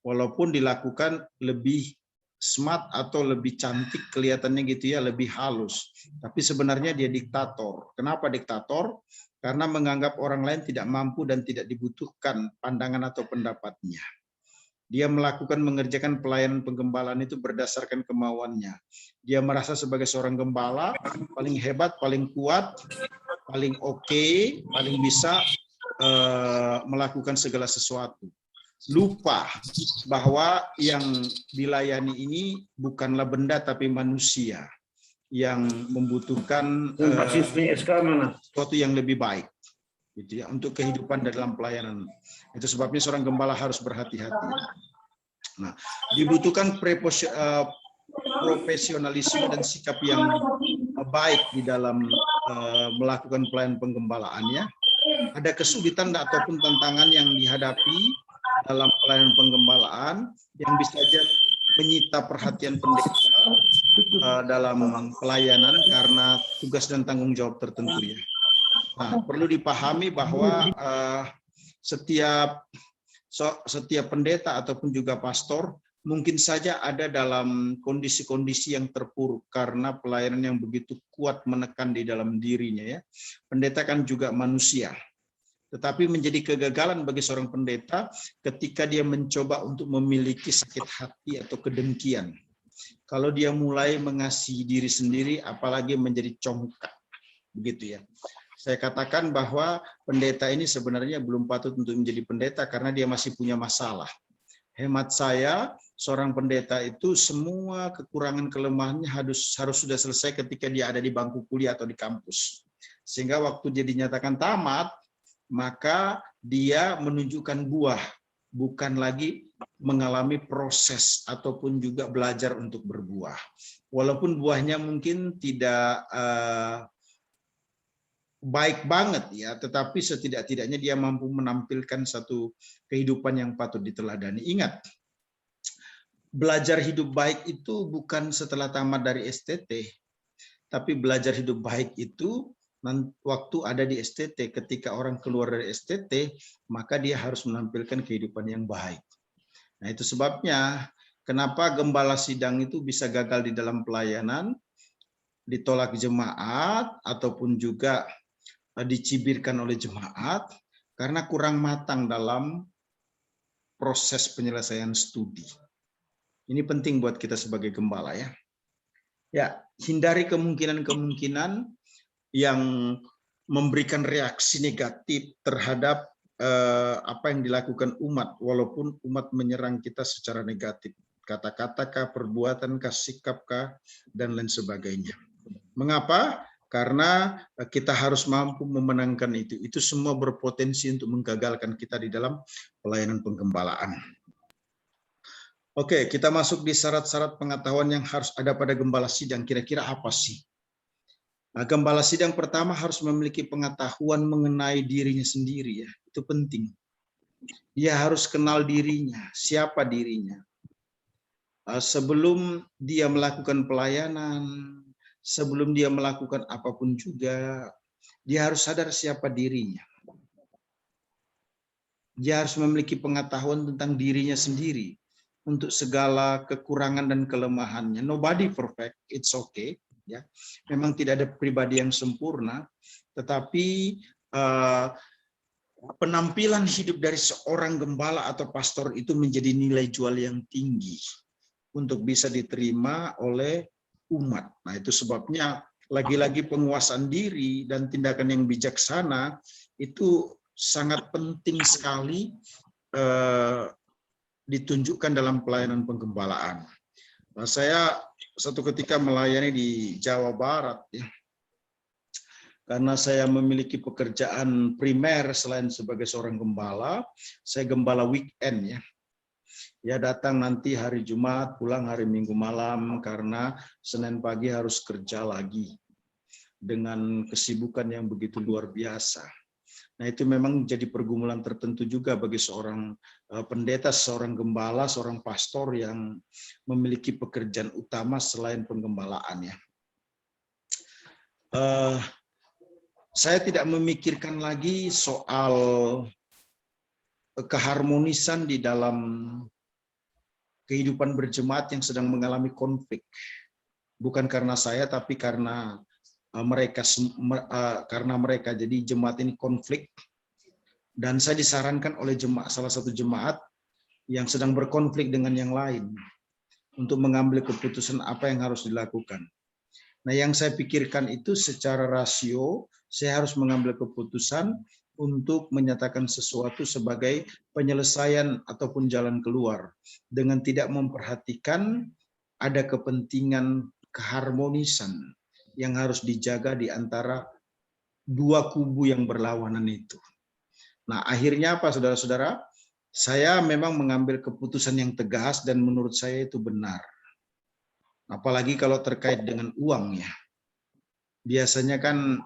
Walaupun dilakukan lebih smart atau lebih cantik kelihatannya gitu ya, lebih halus. Tapi sebenarnya dia diktator. Kenapa diktator? Karena menganggap orang lain tidak mampu dan tidak dibutuhkan pandangan atau pendapatnya. Dia mengerjakan pelayanan penggembalaan itu berdasarkan kemauannya. Dia merasa sebagai seorang gembala, paling hebat, paling kuat, paling oke, paling bisa melakukan segala sesuatu. Lupa bahwa yang dilayani ini bukanlah benda tapi manusia yang membutuhkan sesuatu yang lebih baik, gitu ya, untuk kehidupan dalam pelayanan. Itu sebabnya seorang gembala harus berhati-hati. Nah, dibutuhkan profesionalisme dan sikap yang baik di dalam melakukan pelayanan penggembalaannya. Ada kesulitan ataupun tantangan yang dihadapi dalam pelayanan penggembalaan yang bisa saja menyita perhatian pendeta dalam pelayanan karena tugas dan tanggung jawab tertentu ya. Nah, perlu dipahami bahwa setiap pendeta ataupun juga pastor mungkin saja ada dalam kondisi-kondisi yang terpuruk karena pelayanan yang begitu kuat menekan di dalam dirinya ya. Pendeta kan juga manusia. Tetapi menjadi kegagalan bagi seorang pendeta ketika dia mencoba untuk memiliki sakit hati atau kedengkian. Kalau dia mulai mengasihi diri sendiri, apalagi menjadi congkak, begitu ya. Saya katakan bahwa pendeta ini sebenarnya belum patut untuk menjadi pendeta karena dia masih punya masalah. Hemat saya, seorang pendeta itu semua kekurangan kelemahannya harus sudah selesai ketika dia ada di bangku kuliah atau di kampus. Sehingga waktu dia dinyatakan tamat, maka dia menunjukkan buah, bukan lagi mengalami proses ataupun juga belajar untuk berbuah. Walaupun buahnya mungkin tidak baik banget ya, tetapi setidak-tidaknya dia mampu menampilkan satu kehidupan yang patut diteladani. Ingat, belajar hidup baik itu bukan setelah tamat dari STT, tapi belajar hidup baik itu waktu ada di STT. Ketika orang keluar dari STT, maka dia harus menampilkan kehidupan yang baik. Nah, itu sebabnya kenapa gembala sidang itu bisa gagal di dalam pelayanan, ditolak jemaat, ataupun juga dicibirkan oleh jemaat, karena kurang matang dalam proses penyelesaian studi. Ini penting buat kita sebagai gembala ya. Ya, hindari kemungkinan-kemungkinan yang memberikan reaksi negatif terhadap apa yang dilakukan umat, walaupun umat menyerang kita secara negatif, kata-kata kah, perbuatan kah, sikap kah, dan lain sebagainya. Mengapa? Karena kita harus mampu memenangkan itu. Itu semua berpotensi untuk menggagalkan kita di dalam pelayanan penggembalaan. Oke, kita masuk di syarat-syarat pengetahuan yang harus ada pada gembala sidang. Kira-kira apa sih? Nah, gembala sidang pertama harus memiliki pengetahuan mengenai dirinya sendiri ya. Itu penting. Dia harus kenal dirinya, siapa dirinya. Sebelum dia melakukan pelayanan, sebelum dia melakukan apapun juga, dia harus sadar siapa dirinya. Dia harus memiliki pengetahuan tentang dirinya sendiri untuk segala kekurangan dan kelemahannya. Nobody perfect, it's okay. Ya, memang tidak ada pribadi yang sempurna, tetapi penampilan hidup dari seorang gembala atau pastor itu menjadi nilai jual yang tinggi untuk bisa diterima oleh umat. Nah, itu sebabnya lagi-lagi penguasaan diri dan tindakan yang bijaksana itu sangat penting sekali ditunjukkan dalam pelayanan penggembalaan. Nah, saya satu ketika melayani di Jawa Barat ya. Karena saya memiliki pekerjaan primer selain sebagai seorang gembala, saya gembala weekend ya. Ya datang nanti hari Jumat, pulang hari Minggu malam karena Senin pagi harus kerja lagi dengan kesibukan yang begitu luar biasa. Nah, itu memang jadi pergumulan tertentu juga bagi seorang pendeta, seorang gembala, seorang pastor yang memiliki pekerjaan utama selain penggembalaan ya. Saya tidak memikirkan lagi soal keharmonisan di dalam kehidupan berjemaat yang sedang mengalami konflik. Bukan karena saya, tapi karena mereka. Jadi jemaat ini konflik. Dan saya disarankan oleh salah satu jemaat yang sedang berkonflik dengan yang lain untuk mengambil keputusan apa yang harus dilakukan. Nah, yang saya pikirkan itu secara rasio, saya harus mengambil keputusan untuk menyatakan sesuatu sebagai penyelesaian ataupun jalan keluar dengan tidak memperhatikan ada kepentingan keharmonisan yang harus dijaga di antara dua kubu yang berlawanan itu. Nah, akhirnya apa, saudara-saudara? Saya memang mengambil keputusan yang tegas dan menurut saya itu benar. Apalagi kalau terkait dengan uang ya. Biasanya kan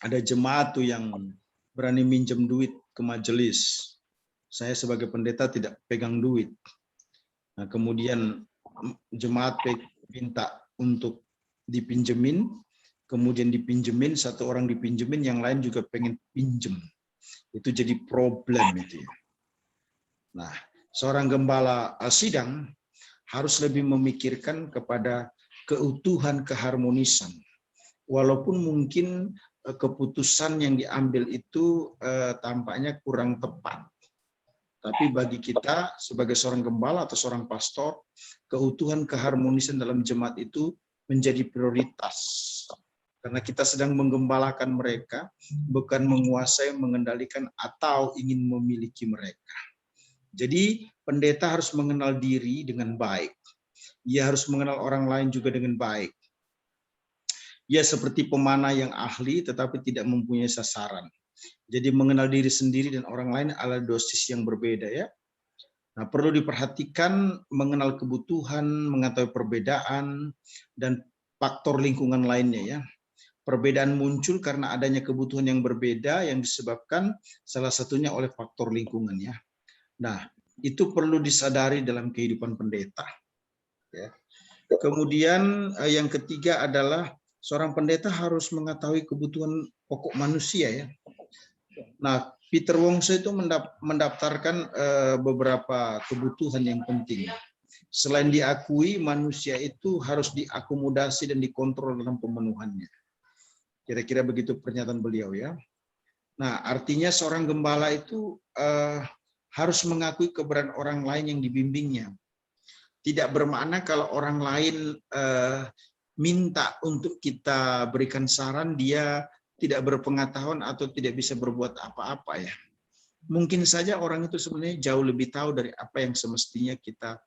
ada jemaat tuh yang berani minjem duit ke majelis. Saya sebagai pendeta tidak pegang duit. Nah, kemudian jemaat minta untuk dipinjemin, kemudian dipinjemin, satu orang dipinjemin, yang lain juga pengen pinjem. Itu jadi problem itu ya. Nah, seorang gembala sidang harus lebih memikirkan kepada keutuhan keharmonisan. Walaupun mungkin keputusan yang diambil itu tampaknya kurang tepat. Tapi bagi kita sebagai seorang gembala atau seorang pastor, keutuhan keharmonisan dalam jemaat itu menjadi prioritas. Karena kita sedang menggembalakan mereka, bukan menguasai, mengendalikan, atau ingin memiliki mereka. Jadi pendeta harus mengenal diri dengan baik. Ia harus mengenal orang lain juga dengan baik. Ia seperti pemanah yang ahli tetapi tidak mempunyai sasaran. Jadi mengenal diri sendiri dan orang lain adalah dosis yang berbeda ya. Nah, perlu diperhatikan mengenal kebutuhan, mengetahui perbedaan dan faktor lingkungan lainnya ya. Perbedaan muncul karena adanya kebutuhan yang berbeda yang disebabkan salah satunya oleh faktor lingkungan ya. Nah, itu perlu disadari dalam kehidupan pendeta. Ya. Kemudian yang ketiga adalah seorang pendeta harus mengetahui kebutuhan pokok manusia ya. Nah, Peter Wongso itu mendaftarkan beberapa kebutuhan yang penting. Selain diakui, manusia itu harus diakomodasi dan dikontrol dalam pemenuhannya. Kira-kira begitu pernyataan beliau ya. Nah, artinya seorang gembala itu harus mengakui keberadaan orang lain yang dibimbingnya. Tidak bermakna kalau orang lain minta untuk kita berikan saran, dia tidak berpengetahuan atau tidak bisa berbuat apa-apa ya. Mungkin saja orang itu sebenarnya jauh lebih tahu dari apa yang semestinya kita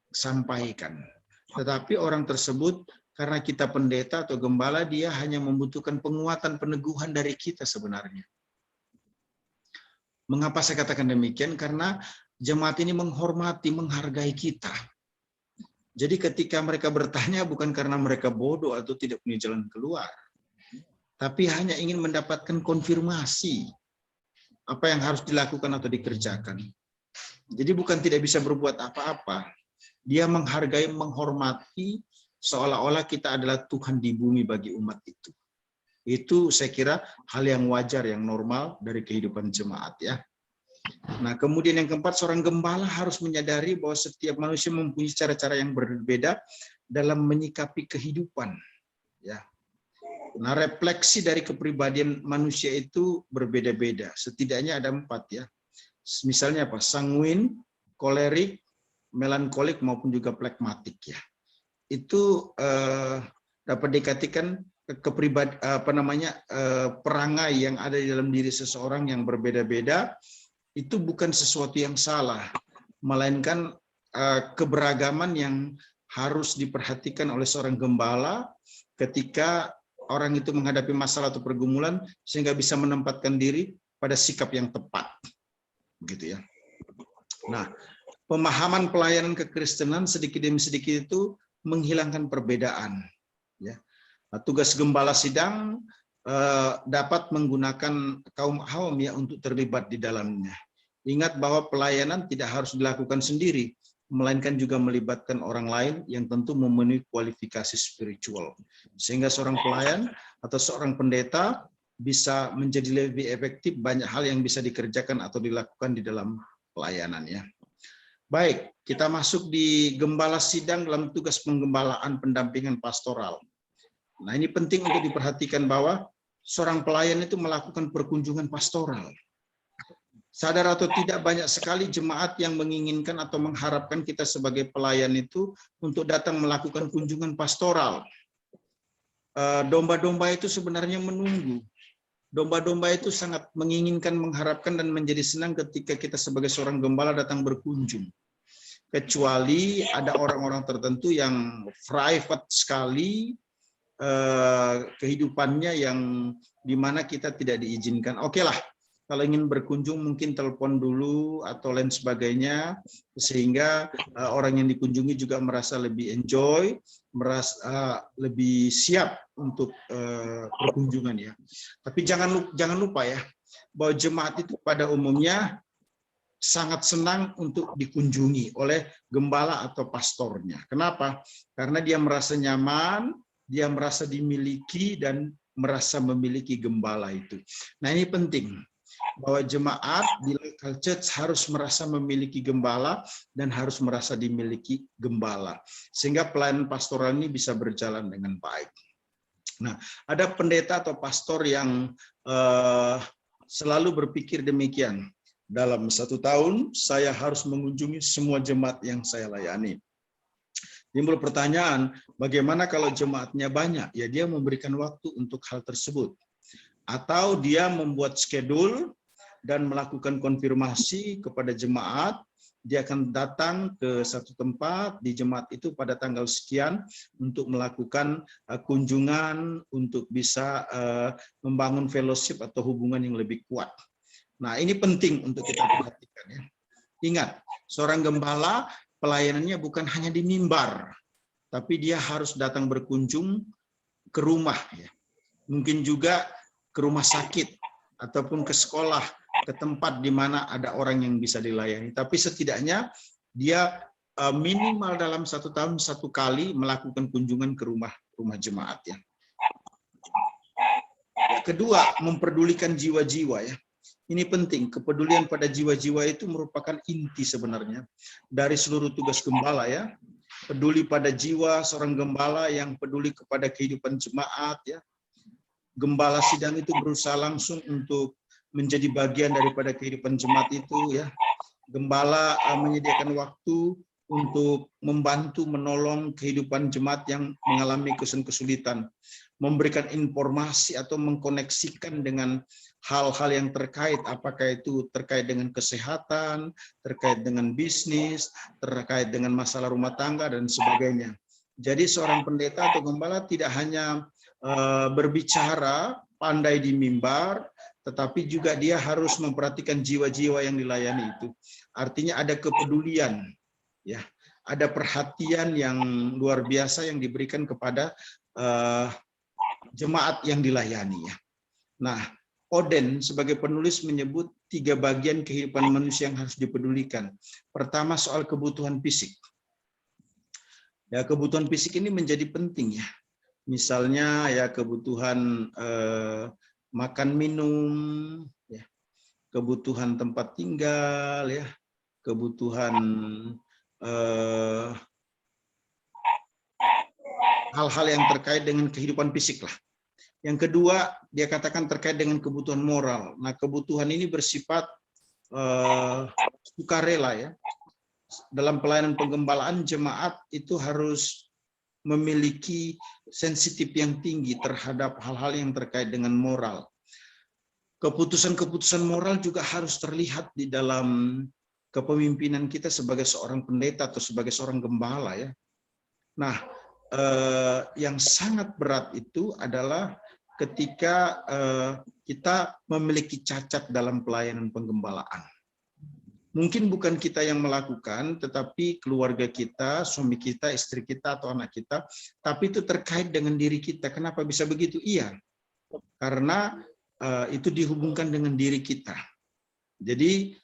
sampaikan. Tetapi orang tersebut, karena kita pendeta atau gembala, dia hanya membutuhkan penguatan, peneguhan dari kita sebenarnya. Mengapa saya katakan demikian? Karena jemaat ini menghormati, menghargai kita. Jadi ketika mereka bertanya bukan karena mereka bodoh atau tidak punya jalan keluar. tapi hanya ingin mendapatkan konfirmasi apa yang harus dilakukan atau dikerjakan. Jadi bukan tidak bisa berbuat apa-apa. Dia menghargai, menghormati, seolah-olah kita adalah Tuhan di bumi bagi umat itu. Itu saya kira hal yang wajar, yang normal dari kehidupan jemaat ya. Nah, kemudian yang keempat, seorang gembala harus menyadari bahwa setiap manusia mempunyai cara-cara yang berbeda dalam menyikapi kehidupan. Ya. Nah, refleksi dari kepribadian manusia itu berbeda-beda. Setidaknya ada 4 ya. Misalnya apa? Sanguin, kolerik, melankolik maupun juga plekmatik ya. Itu dapat dikatakan perangai yang ada di dalam diri seseorang yang berbeda-beda. Itu bukan sesuatu yang salah, melainkan keberagaman yang harus diperhatikan oleh seorang gembala ketika orang itu menghadapi masalah atau pergumulan, sehingga bisa menempatkan diri pada sikap yang tepat, gitu ya. Nah, pemahaman pelayanan kekristenan sedikit demi sedikit itu menghilangkan perbedaan. Ya, nah, tugas gembala sidang dapat menggunakan kaum awam ya untuk terlibat di dalamnya. Ingat bahwa pelayanan tidak harus dilakukan sendiri, melainkan juga melibatkan orang lain yang tentu memenuhi kualifikasi spiritual. Sehingga seorang pelayan atau seorang pendeta bisa menjadi lebih efektif, banyak hal yang bisa dikerjakan atau dilakukan di dalam pelayanannya. Baik, kita masuk di gembala sidang dalam tugas penggembalaan pendampingan pastoral. Nah, ini penting untuk diperhatikan bahwa seorang pelayan itu melakukan perkunjungan pastoral. Sadar atau tidak, banyak sekali jemaat yang menginginkan atau mengharapkan kita sebagai pelayan itu untuk datang melakukan kunjungan pastoral. Domba-domba itu sebenarnya menunggu. Domba-domba itu sangat menginginkan, mengharapkan, dan menjadi senang ketika kita sebagai seorang gembala datang berkunjung. Kecuali ada orang-orang tertentu yang private sekali kehidupannya, yang dimana kita tidak diizinkan. Oke lah, kalau ingin berkunjung mungkin telepon dulu atau lain sebagainya, sehingga orang yang dikunjungi juga merasa lebih enjoy, merasa lebih siap untuk perkunjungan ya. Tapi jangan lupa ya, bahwa jemaat itu pada umumnya sangat senang untuk dikunjungi oleh gembala atau pastornya. Kenapa? Karena dia merasa nyaman, dia merasa dimiliki, dan merasa memiliki gembala itu. Nah, ini penting, bahwa jemaat di local church harus merasa memiliki gembala dan harus merasa dimiliki gembala, sehingga pelayanan pastoral ini bisa berjalan dengan baik. Nah, ada pendeta atau pastor yang selalu berpikir demikian. Dalam 1 tahun, saya harus mengunjungi semua jemaat yang saya layani. Timbul pertanyaan, bagaimana kalau jemaatnya banyak? Ya, dia memberikan waktu untuk hal tersebut. Atau dia membuat schedule dan melakukan konfirmasi kepada jemaat. Dia akan datang ke satu tempat di jemaat itu pada tanggal sekian untuk melakukan kunjungan, untuk bisa membangun fellowship atau hubungan yang lebih kuat. Nah, ini penting untuk kita perhatikan ya. Ingat, seorang gembala pelayanannya bukan hanya di mimbar, tapi dia harus datang berkunjung ke rumah ya. Mungkin juga ke rumah sakit ataupun ke sekolah, ke tempat di mana ada orang yang bisa dilayani. Tapi setidaknya dia minimal dalam 1 tahun 1 kali melakukan kunjungan ke rumah jemaat ya. Kedua, memperdulikan jiwa-jiwa ya. Ini penting, kepedulian pada jiwa-jiwa itu merupakan inti sebenarnya dari seluruh tugas gembala ya. Peduli pada jiwa seorang gembala yang peduli kepada kehidupan jemaat ya. Gembala sidang itu berusaha langsung untuk menjadi bagian daripada kehidupan jemaat itu ya. Gembala menyediakan waktu untuk membantu menolong kehidupan jemaat yang mengalami kesulitan, memberikan informasi atau mengkoneksikan dengan hal-hal yang terkait, apakah itu terkait dengan kesehatan, terkait dengan bisnis, terkait dengan masalah rumah tangga dan sebagainya. Jadi seorang pendeta atau gembala tidak hanya berbicara pandai di mimbar, tetapi juga dia harus memperhatikan jiwa-jiwa yang dilayani itu. Artinya ada kepedulian, ya, ada perhatian yang luar biasa yang diberikan kepada jemaat yang dilayani ya. Nah, Oden sebagai penulis menyebut 3 bagian kehidupan manusia yang harus dipedulikan. Pertama, soal kebutuhan fisik. Ya, kebutuhan fisik ini menjadi penting ya. Misalnya ya kebutuhan makan minum, ya, kebutuhan tempat tinggal, ya, kebutuhan hal-hal yang terkait dengan kehidupan fisik lah. Yang kedua, dia katakan terkait dengan kebutuhan moral. Nah, kebutuhan ini bersifat sukarela ya. Dalam pelayanan penggembalaan, jemaat itu harus memiliki sensitif yang tinggi terhadap hal-hal yang terkait dengan moral. Keputusan-keputusan moral juga harus terlihat di dalam kepemimpinan kita sebagai seorang pendeta atau sebagai seorang gembala ya. Nah, yang sangat berat itu adalah ketika kita memiliki cacat dalam pelayanan penggembalaan. Mungkin bukan kita yang melakukan, tetapi keluarga kita, suami kita, istri kita, atau anak kita, tapi itu terkait dengan diri kita. Kenapa bisa begitu? Iya, karena itu dihubungkan dengan diri kita. Jadi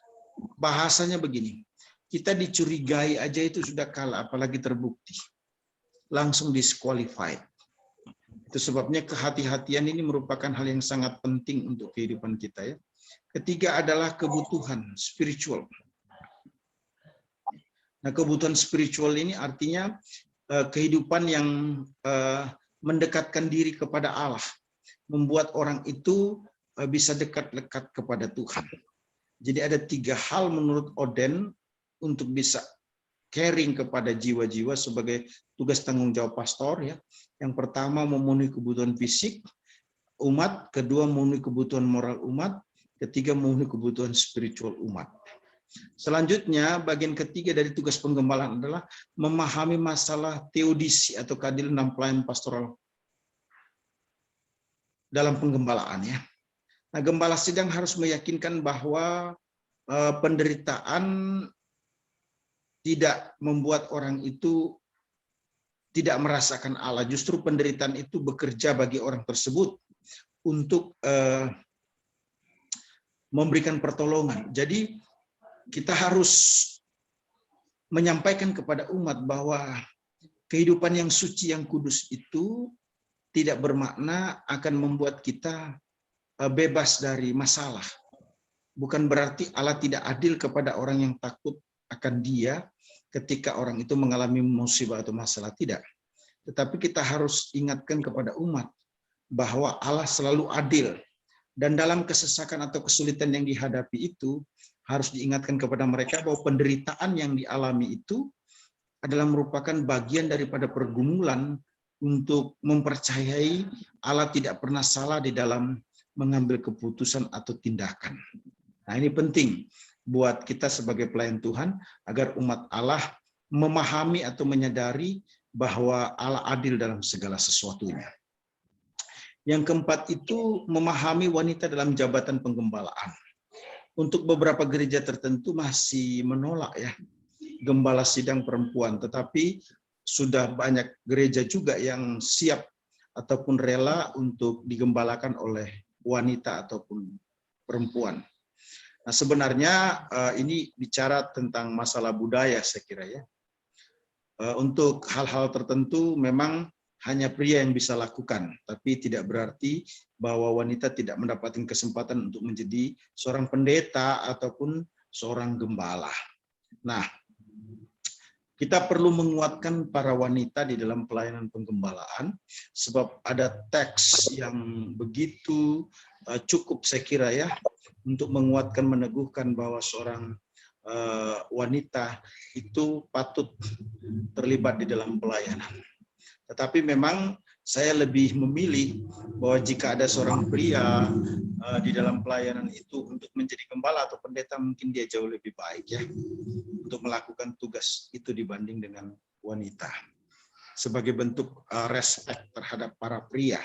bahasanya begini, kita dicurigai aja itu sudah kalah, apalagi terbukti. Langsung disqualified. Itu sebabnya kehati-hatian ini merupakan hal yang sangat penting untuk kehidupan kita ya. Ketiga adalah kebutuhan spiritual. Nah, kebutuhan spiritual ini artinya kehidupan yang mendekatkan diri kepada Allah, membuat orang itu bisa dekat-dekat kepada Tuhan. Jadi ada 3 hal menurut Oden untuk bisa caring kepada jiwa-jiwa sebagai tugas tanggung jawab pastor ya. Yang pertama memenuhi kebutuhan fisik umat, kedua memenuhi kebutuhan moral umat, ketiga memenuhi kebutuhan spiritual umat. Selanjutnya bagian ketiga dari tugas penggembalaan adalah memahami masalah teodisi atau keadilan dalam pelayanan pastoral dalam penggembalaan ya. Nah, gembala sidang harus meyakinkan bahwa penderitaan tidak membuat orang itu tidak merasakan Allah. Justru penderitaan itu bekerja bagi orang tersebut untuk memberikan pertolongan. Jadi kita harus menyampaikan kepada umat bahwa kehidupan yang suci, yang kudus itu tidak bermakna akan membuat kita bebas dari masalah. Bukan berarti Allah tidak adil kepada orang yang takut akan Dia ketika orang itu mengalami musibah atau masalah, tidak. Tetapi kita harus ingatkan kepada umat bahwa Allah selalu adil. Dan dalam kesesakan atau kesulitan yang dihadapi itu, harus diingatkan kepada mereka bahwa penderitaan yang dialami itu adalah merupakan bagian daripada pergumulan untuk mempercayai Allah tidak pernah salah di dalam mengambil keputusan atau tindakan. Nah, ini penting buat kita sebagai pelayan Tuhan, agar umat Allah memahami atau menyadari bahwa Allah adil dalam segala sesuatunya. Yang keempat itu memahami wanita dalam jabatan penggembalaan. Untuk beberapa gereja tertentu masih menolak ya gembala sidang perempuan, tetapi sudah banyak gereja juga yang siap ataupun rela untuk digembalakan oleh wanita ataupun perempuan. Nah, sebenarnya ini bicara tentang masalah budaya saya kira ya. Untuk hal-hal tertentu memang hanya pria yang bisa lakukan, tapi tidak berarti bahwa wanita tidak mendapatkan kesempatan untuk menjadi seorang pendeta ataupun seorang gembala. Nah, kita perlu menguatkan para wanita di dalam pelayanan penggembalaan, sebab ada teks yang begitu cukup saya kira ya, untuk menguatkan, meneguhkan bahwa seorang wanita itu patut terlibat di dalam pelayanan. Tetapi memang saya lebih memilih bahwa jika ada seorang pria di dalam pelayanan itu untuk menjadi gembala atau pendeta, mungkin dia jauh lebih baik ya untuk melakukan tugas itu dibanding dengan wanita. Sebagai bentuk respek terhadap para pria.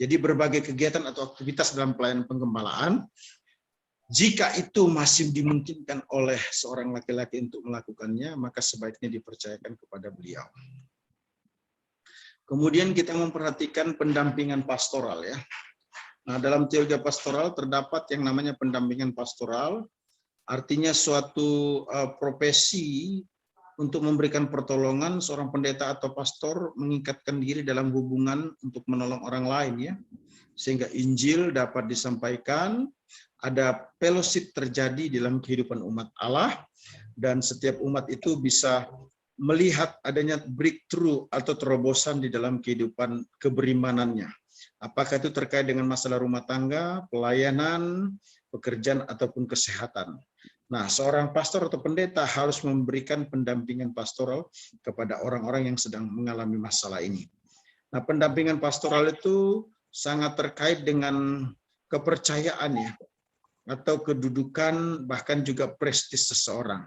Jadi berbagai kegiatan atau aktivitas dalam pelayanan penggembalaan, jika itu masih dimungkinkan oleh seorang laki-laki untuk melakukannya, maka sebaiknya dipercayakan kepada beliau. Kemudian kita memperhatikan pendampingan pastoral ya. Nah, dalam teologi pastoral terdapat yang namanya pendampingan pastoral, artinya suatu profesi untuk memberikan pertolongan. Seorang pendeta atau pastor mengikatkan diri dalam hubungan untuk menolong orang lain ya, sehingga Injil dapat disampaikan, ada fellowship terjadi dalam kehidupan umat Allah, dan setiap umat itu bisa melihat adanya breakthrough atau terobosan di dalam kehidupan keberimanannya. Apakah itu terkait dengan masalah rumah tangga, pelayanan, pekerjaan, ataupun kesehatan. Nah, seorang pastor atau pendeta harus memberikan pendampingan pastoral kepada orang-orang yang sedang mengalami masalah ini. Nah, pendampingan pastoral itu sangat terkait dengan kepercayaan ya, atau kedudukan, bahkan juga prestis seseorang.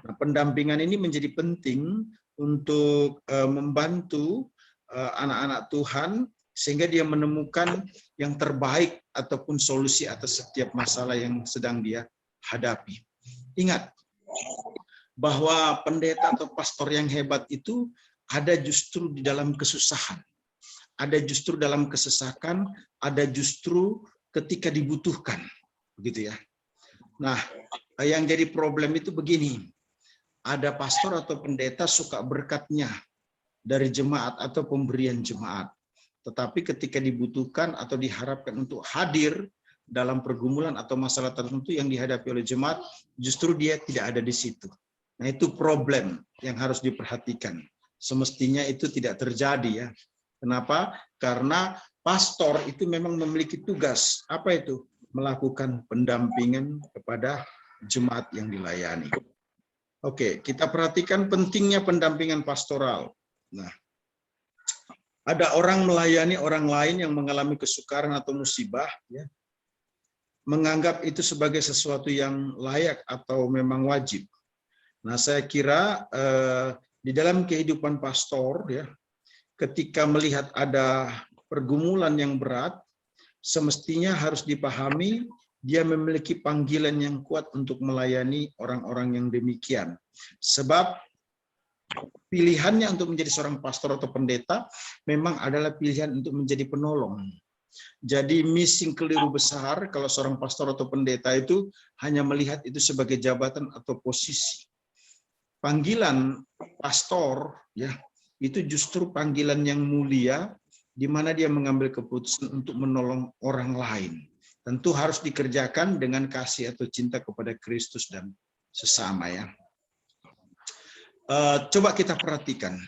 Nah, pendampingan ini menjadi penting untuk membantu anak-anak Tuhan sehingga dia menemukan yang terbaik ataupun solusi atas setiap masalah yang sedang dia hadapi. Ingat bahwa pendeta atau pastor yang hebat itu ada justru di dalam kesusahan, ada justru dalam kesesakan, ada justru ketika dibutuhkan. Begitu ya. Nah, yang jadi problem itu begini. Ada pastor atau pendeta suka berkatnya dari jemaat atau pemberian jemaat. Tetapi ketika dibutuhkan atau diharapkan untuk hadir dalam pergumulan atau masalah tertentu yang dihadapi oleh jemaat, justru dia tidak ada di situ. Nah, itu problem yang harus diperhatikan. Semestinya itu tidak terjadi ya. Kenapa? Karena pastor itu memang memiliki tugas. Apa itu? Melakukan pendampingan kepada jemaat yang dilayani. Oke, kita perhatikan pentingnya pendampingan pastoral. Nah, ada orang melayani orang lain yang mengalami kesukaran atau musibah, ya, menganggap itu sebagai sesuatu yang layak atau memang wajib. Nah, saya kira di dalam kehidupan pastor, ya, ketika melihat ada pergumulan yang berat, semestinya harus dipahami dia memiliki panggilan yang kuat untuk melayani orang-orang yang demikian. Sebab pilihannya untuk menjadi seorang pastor atau pendeta memang adalah pilihan untuk menjadi penolong. Jadi missing keliru besar kalau seorang pastor atau pendeta itu hanya melihat itu sebagai jabatan atau posisi. Panggilan pastor ya itu justru panggilan yang mulia, di mana dia mengambil keputusan untuk menolong orang lain. Tentu harus dikerjakan dengan kasih atau cinta kepada Kristus dan sesama ya. Coba kita perhatikan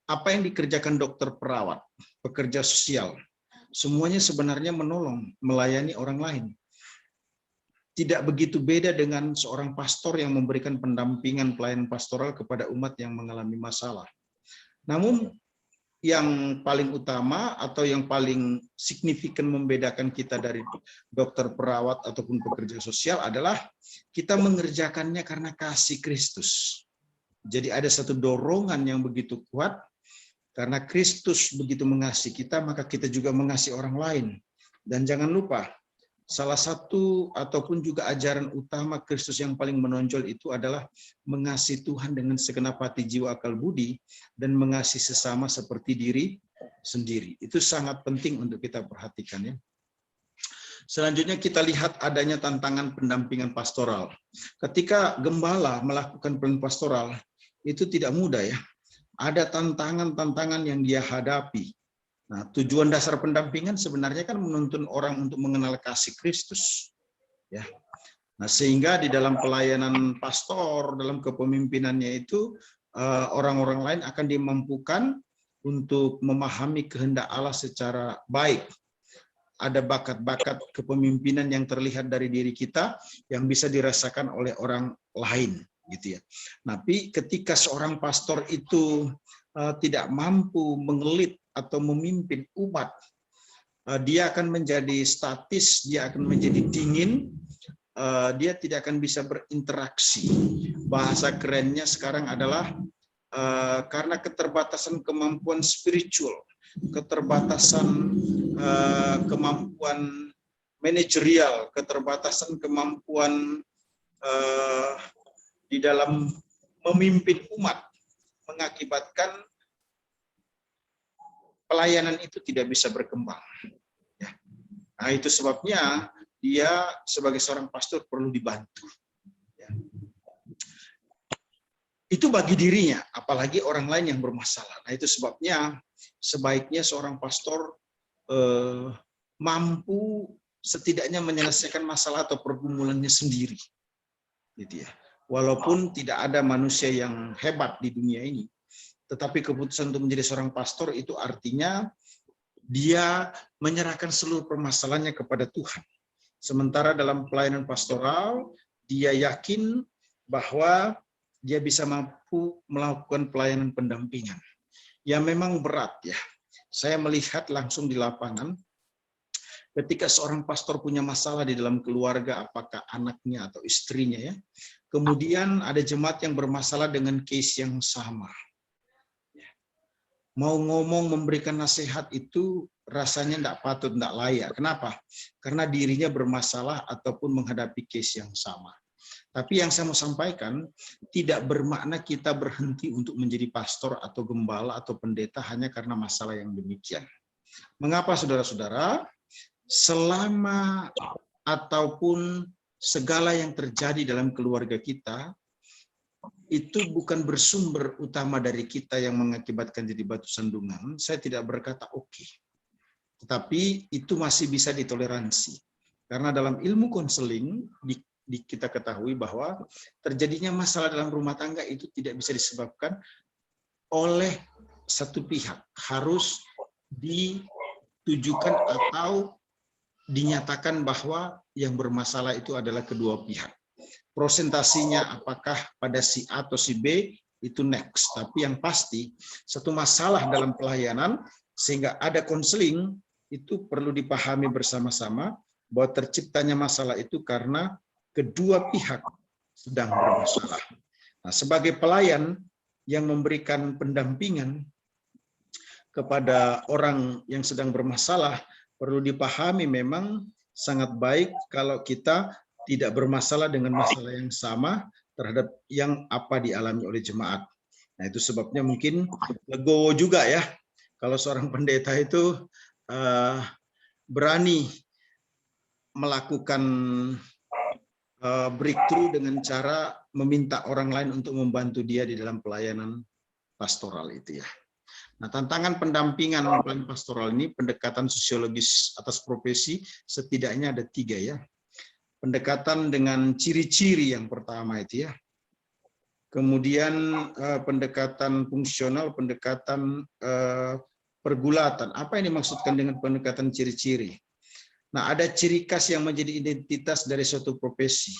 apa yang dikerjakan dokter perawat, pekerja sosial. Semuanya sebenarnya menolong, melayani orang lain. Tidak begitu beda dengan seorang pastor yang memberikan pendampingan pelayanan pastoral kepada umat yang mengalami masalah. Namun yang paling utama atau yang paling signifikan membedakan kita dari dokter perawat ataupun pekerja sosial adalah kita mengerjakannya karena kasih Kristus. Jadi ada satu dorongan yang begitu kuat, karena Kristus begitu mengasihi kita, maka kita juga mengasihi orang lain. Dan jangan lupa, salah satu ataupun juga ajaran utama Kristus yang paling menonjol itu adalah mengasihi Tuhan dengan segenap hati, jiwa, akal, budi, dan mengasihi sesama seperti diri sendiri. Itu sangat penting untuk kita perhatikan ya. Selanjutnya kita lihat adanya tantangan pendampingan pastoral. Ketika gembala melakukan pelayanan pastoral, itu tidak mudah ya. Ada tantangan-tantangan yang dia hadapi. Nah, tujuan dasar pendampingan sebenarnya kan menuntun orang untuk mengenal kasih Kristus. Ya. Nah, sehingga di dalam pelayanan pastor, dalam kepemimpinannya itu, orang-orang lain akan dimampukan untuk memahami kehendak Allah secara baik. Ada bakat-bakat kepemimpinan yang terlihat dari diri kita yang bisa dirasakan oleh orang lain. Gitu ya. Tapi ketika seorang pastor itu tidak mampu mengelit atau memimpin umat, dia akan menjadi statis, dia akan menjadi dingin, dia tidak akan bisa berinteraksi. Bahasa kerennya sekarang adalah karena keterbatasan kemampuan spiritual, keterbatasan kemampuan manajerial, keterbatasan kemampuan di dalam memimpin umat, mengakibatkan pelayanan itu tidak bisa berkembang. Ya. Nah, itu sebabnya dia sebagai seorang pastor perlu dibantu. Ya. Itu bagi dirinya, apalagi orang lain yang bermasalah. Nah, itu sebabnya sebaiknya seorang pastor mampu setidaknya menyelesaikan masalah atau pergumulannya sendiri, gitu ya. Walaupun tidak ada manusia yang hebat di dunia ini, tetapi keputusan untuk menjadi seorang pastor itu artinya dia menyerahkan seluruh permasalahannya kepada Tuhan. Sementara dalam pelayanan pastoral, dia yakin bahwa dia bisa mampu melakukan pelayanan pendampingan. Ya memang berat ya. Saya melihat langsung di lapangan, ketika seorang pastor punya masalah di dalam keluarga, apakah anaknya atau istrinya ya, kemudian ada jemaat yang bermasalah dengan case yang sama. Mau ngomong, memberikan nasihat itu rasanya tidak patut, tidak layak. Kenapa? Karena dirinya bermasalah ataupun menghadapi case yang sama. Tapi yang saya mau sampaikan, tidak bermakna kita berhenti untuk menjadi pastor atau gembala atau pendeta hanya karena masalah yang demikian. Mengapa saudara-saudara? Selama ataupun segala yang terjadi dalam keluarga kita, itu bukan bersumber utama dari kita yang mengakibatkan jadi batu sandungan. Saya tidak berkata oke. Tetapi itu masih bisa ditoleransi. Karena dalam ilmu konseling, kita ketahui bahwa terjadinya masalah dalam rumah tangga itu tidak bisa disebabkan oleh satu pihak. Harus ditujukan atau dinyatakan bahwa yang bermasalah itu adalah kedua pihak. Prosentasinya apakah pada si A atau si B itu next. Tapi yang pasti satu masalah dalam pelayanan sehingga ada konseling itu perlu dipahami bersama-sama bahwa terciptanya masalah itu karena kedua pihak sedang bermasalah. Nah, sebagai pelayan yang memberikan pendampingan kepada orang yang sedang bermasalah, perlu dipahami memang sangat baik kalau kita tidak bermasalah dengan masalah yang sama terhadap yang apa dialami oleh jemaat. Nah, itu sebabnya mungkin legowo juga ya, kalau seorang pendeta itu berani melakukan breakthrough dengan cara meminta orang lain untuk membantu dia di dalam pelayanan pastoral itu ya. Nah, tantangan pendampingan pelayanan pastoral ini, pendekatan sosiologis atas profesi setidaknya ada 3 ya. Pendekatan dengan ciri-ciri yang pertama itu ya. Kemudian pendekatan fungsional, pendekatan pergulatan. Apa yang dimaksudkan dengan pendekatan ciri-ciri? Nah, ada ciri khas yang menjadi identitas dari suatu profesi.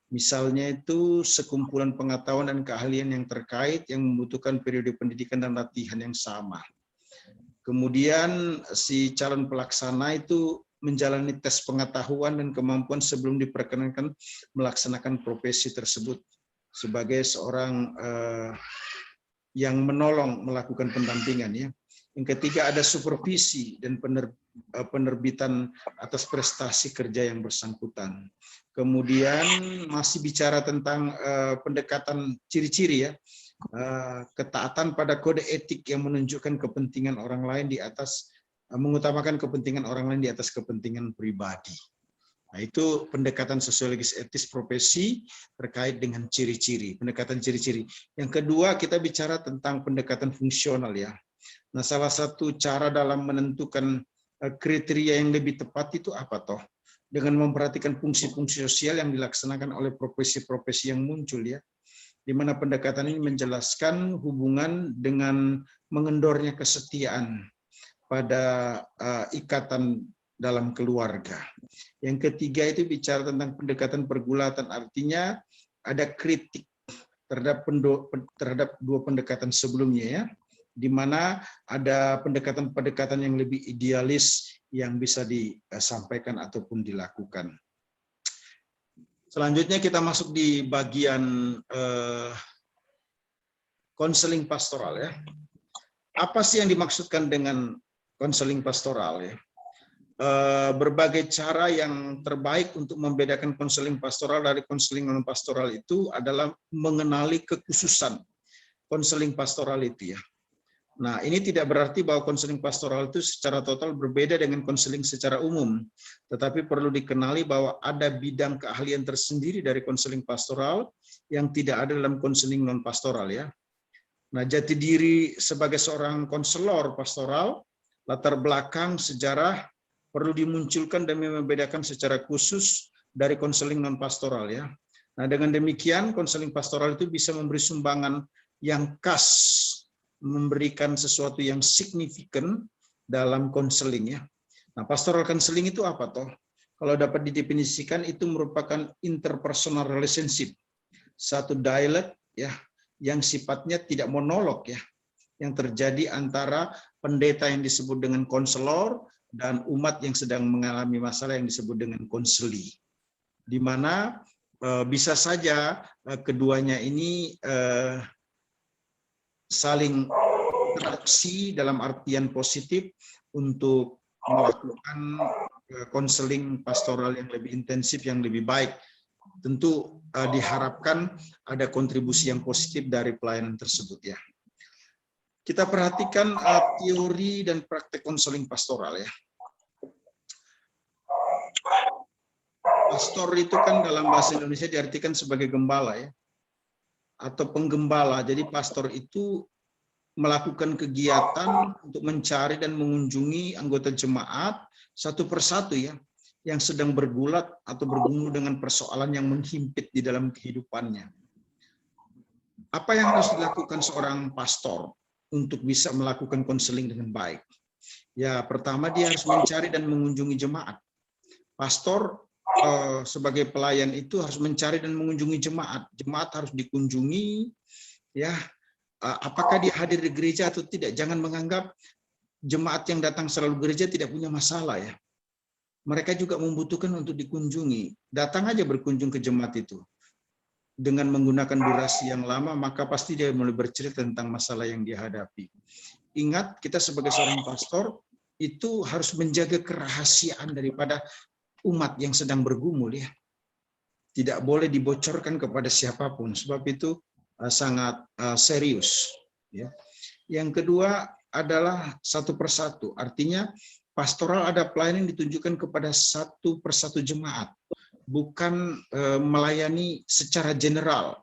Misalnya itu sekumpulan pengetahuan dan keahlian yang terkait yang membutuhkan periode pendidikan dan latihan yang sama. Kemudian si calon pelaksana itu menjalani tes pengetahuan dan kemampuan sebelum diperkenankan melaksanakan profesi tersebut sebagai seorang yang menolong melakukan pendampingan ya. Yang ketiga ada supervisi dan penerbitan atas prestasi kerja yang bersangkutan. Kemudian masih bicara tentang pendekatan ciri-ciri ya, ketaatan pada kode etik yang menunjukkan kepentingan orang lain di atas, mengutamakan kepentingan orang lain di atas kepentingan pribadi. Nah, itu pendekatan sosiologis etis profesi terkait dengan ciri-ciri, pendekatan ciri-ciri. Yang kedua kita bicara tentang pendekatan fungsional ya. Nah, salah satu cara dalam menentukan kriteria yang lebih tepat itu apa toh? Dengan memperhatikan fungsi-fungsi sosial yang dilaksanakan oleh profesi-profesi yang muncul ya. Di mana pendekatan ini menjelaskan hubungan dengan mengendornya kesetiaan pada ikatan dalam keluarga. Yang ketiga itu bicara tentang pendekatan pergulatan, artinya ada kritik terhadap 2 pendekatan sebelumnya ya. Di mana ada pendekatan-pendekatan yang lebih idealis yang bisa disampaikan ataupun dilakukan. Selanjutnya kita masuk di bagian konseling pastoral ya. Apa sih yang dimaksudkan dengan konseling pastoral ya? Berbagai cara yang terbaik untuk membedakan konseling pastoral dari konseling non pastoral itu adalah mengenali kekhususan konseling pastoral itu ya. Nah, ini tidak berarti bahwa konseling pastoral itu secara total berbeda dengan konseling secara umum, tetapi perlu dikenali bahwa ada bidang keahlian tersendiri dari konseling pastoral yang tidak ada dalam konseling non pastoral ya. Nah, jati diri sebagai seorang konselor pastoral, latar belakang sejarah perlu dimunculkan dan membedakan secara khusus dari konseling non pastoral ya. Nah, dengan demikian konseling pastoral itu bisa memberi sumbangan yang khas, memberikan sesuatu yang signifikan dalam konseling ya. Nah, pastoral counseling itu apa toh? Kalau dapat didefinisikan itu merupakan interpersonal relationship, satu dialog ya yang sifatnya tidak monolog ya, yang terjadi antara pendeta yang disebut dengan konselor dan umat yang sedang mengalami masalah yang disebut dengan konseli, di mana bisa saja keduanya ini saling interaksi dalam artian positif untuk melakukan konseling pastoral yang lebih intensif, yang lebih baik. Tentu diharapkan ada kontribusi yang positif dari pelayanan tersebut ya. Kita perhatikan teori dan praktek konseling pastoral ya. Pastor itu kan dalam bahasa Indonesia diartikan sebagai gembala ya, atau penggembala. Jadi pastor itu melakukan kegiatan untuk mencari dan mengunjungi anggota jemaat satu persatu ya, yang sedang bergulat atau bergumul dengan persoalan yang menghimpit di dalam kehidupannya. Apa yang harus dilakukan seorang pastor untuk bisa melakukan konseling dengan baik? Ya, pertama dia harus mencari dan mengunjungi jemaat. Pastor sebagai pelayan itu harus mencari dan mengunjungi jemaat. Jemaat harus dikunjungi ya. Apakah dia hadir di gereja atau tidak? Jangan menganggap jemaat yang datang selalu gereja tidak punya masalah ya. Mereka juga membutuhkan untuk dikunjungi. Datang aja berkunjung ke jemaat itu. Dengan menggunakan durasi yang lama, maka pasti dia mulai bercerita tentang masalah yang dia hadapi. Ingat, kita sebagai seorang pastor itu harus menjaga kerahasiaan daripada umat yang sedang bergumul ya. Tidak boleh dibocorkan kepada siapapun, sebab itu sangat serius. Ya. Yang kedua adalah satu persatu, artinya pastoral ada pelayanan yang ditunjukkan kepada satu persatu jemaat, bukan melayani secara general.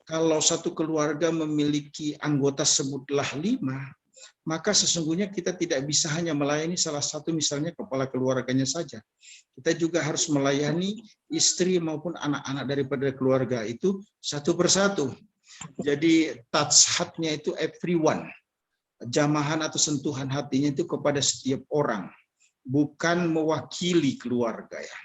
Kalau satu keluarga memiliki anggota sebutlah 5, maka sesungguhnya kita tidak bisa hanya melayani salah satu, misalnya kepala keluarganya saja. Kita juga harus melayani istri maupun anak-anak daripada keluarga itu satu persatu. Jadi touch heart-nya itu everyone. Jamahan atau sentuhan hatinya itu kepada setiap orang, bukan mewakili keluarga ya.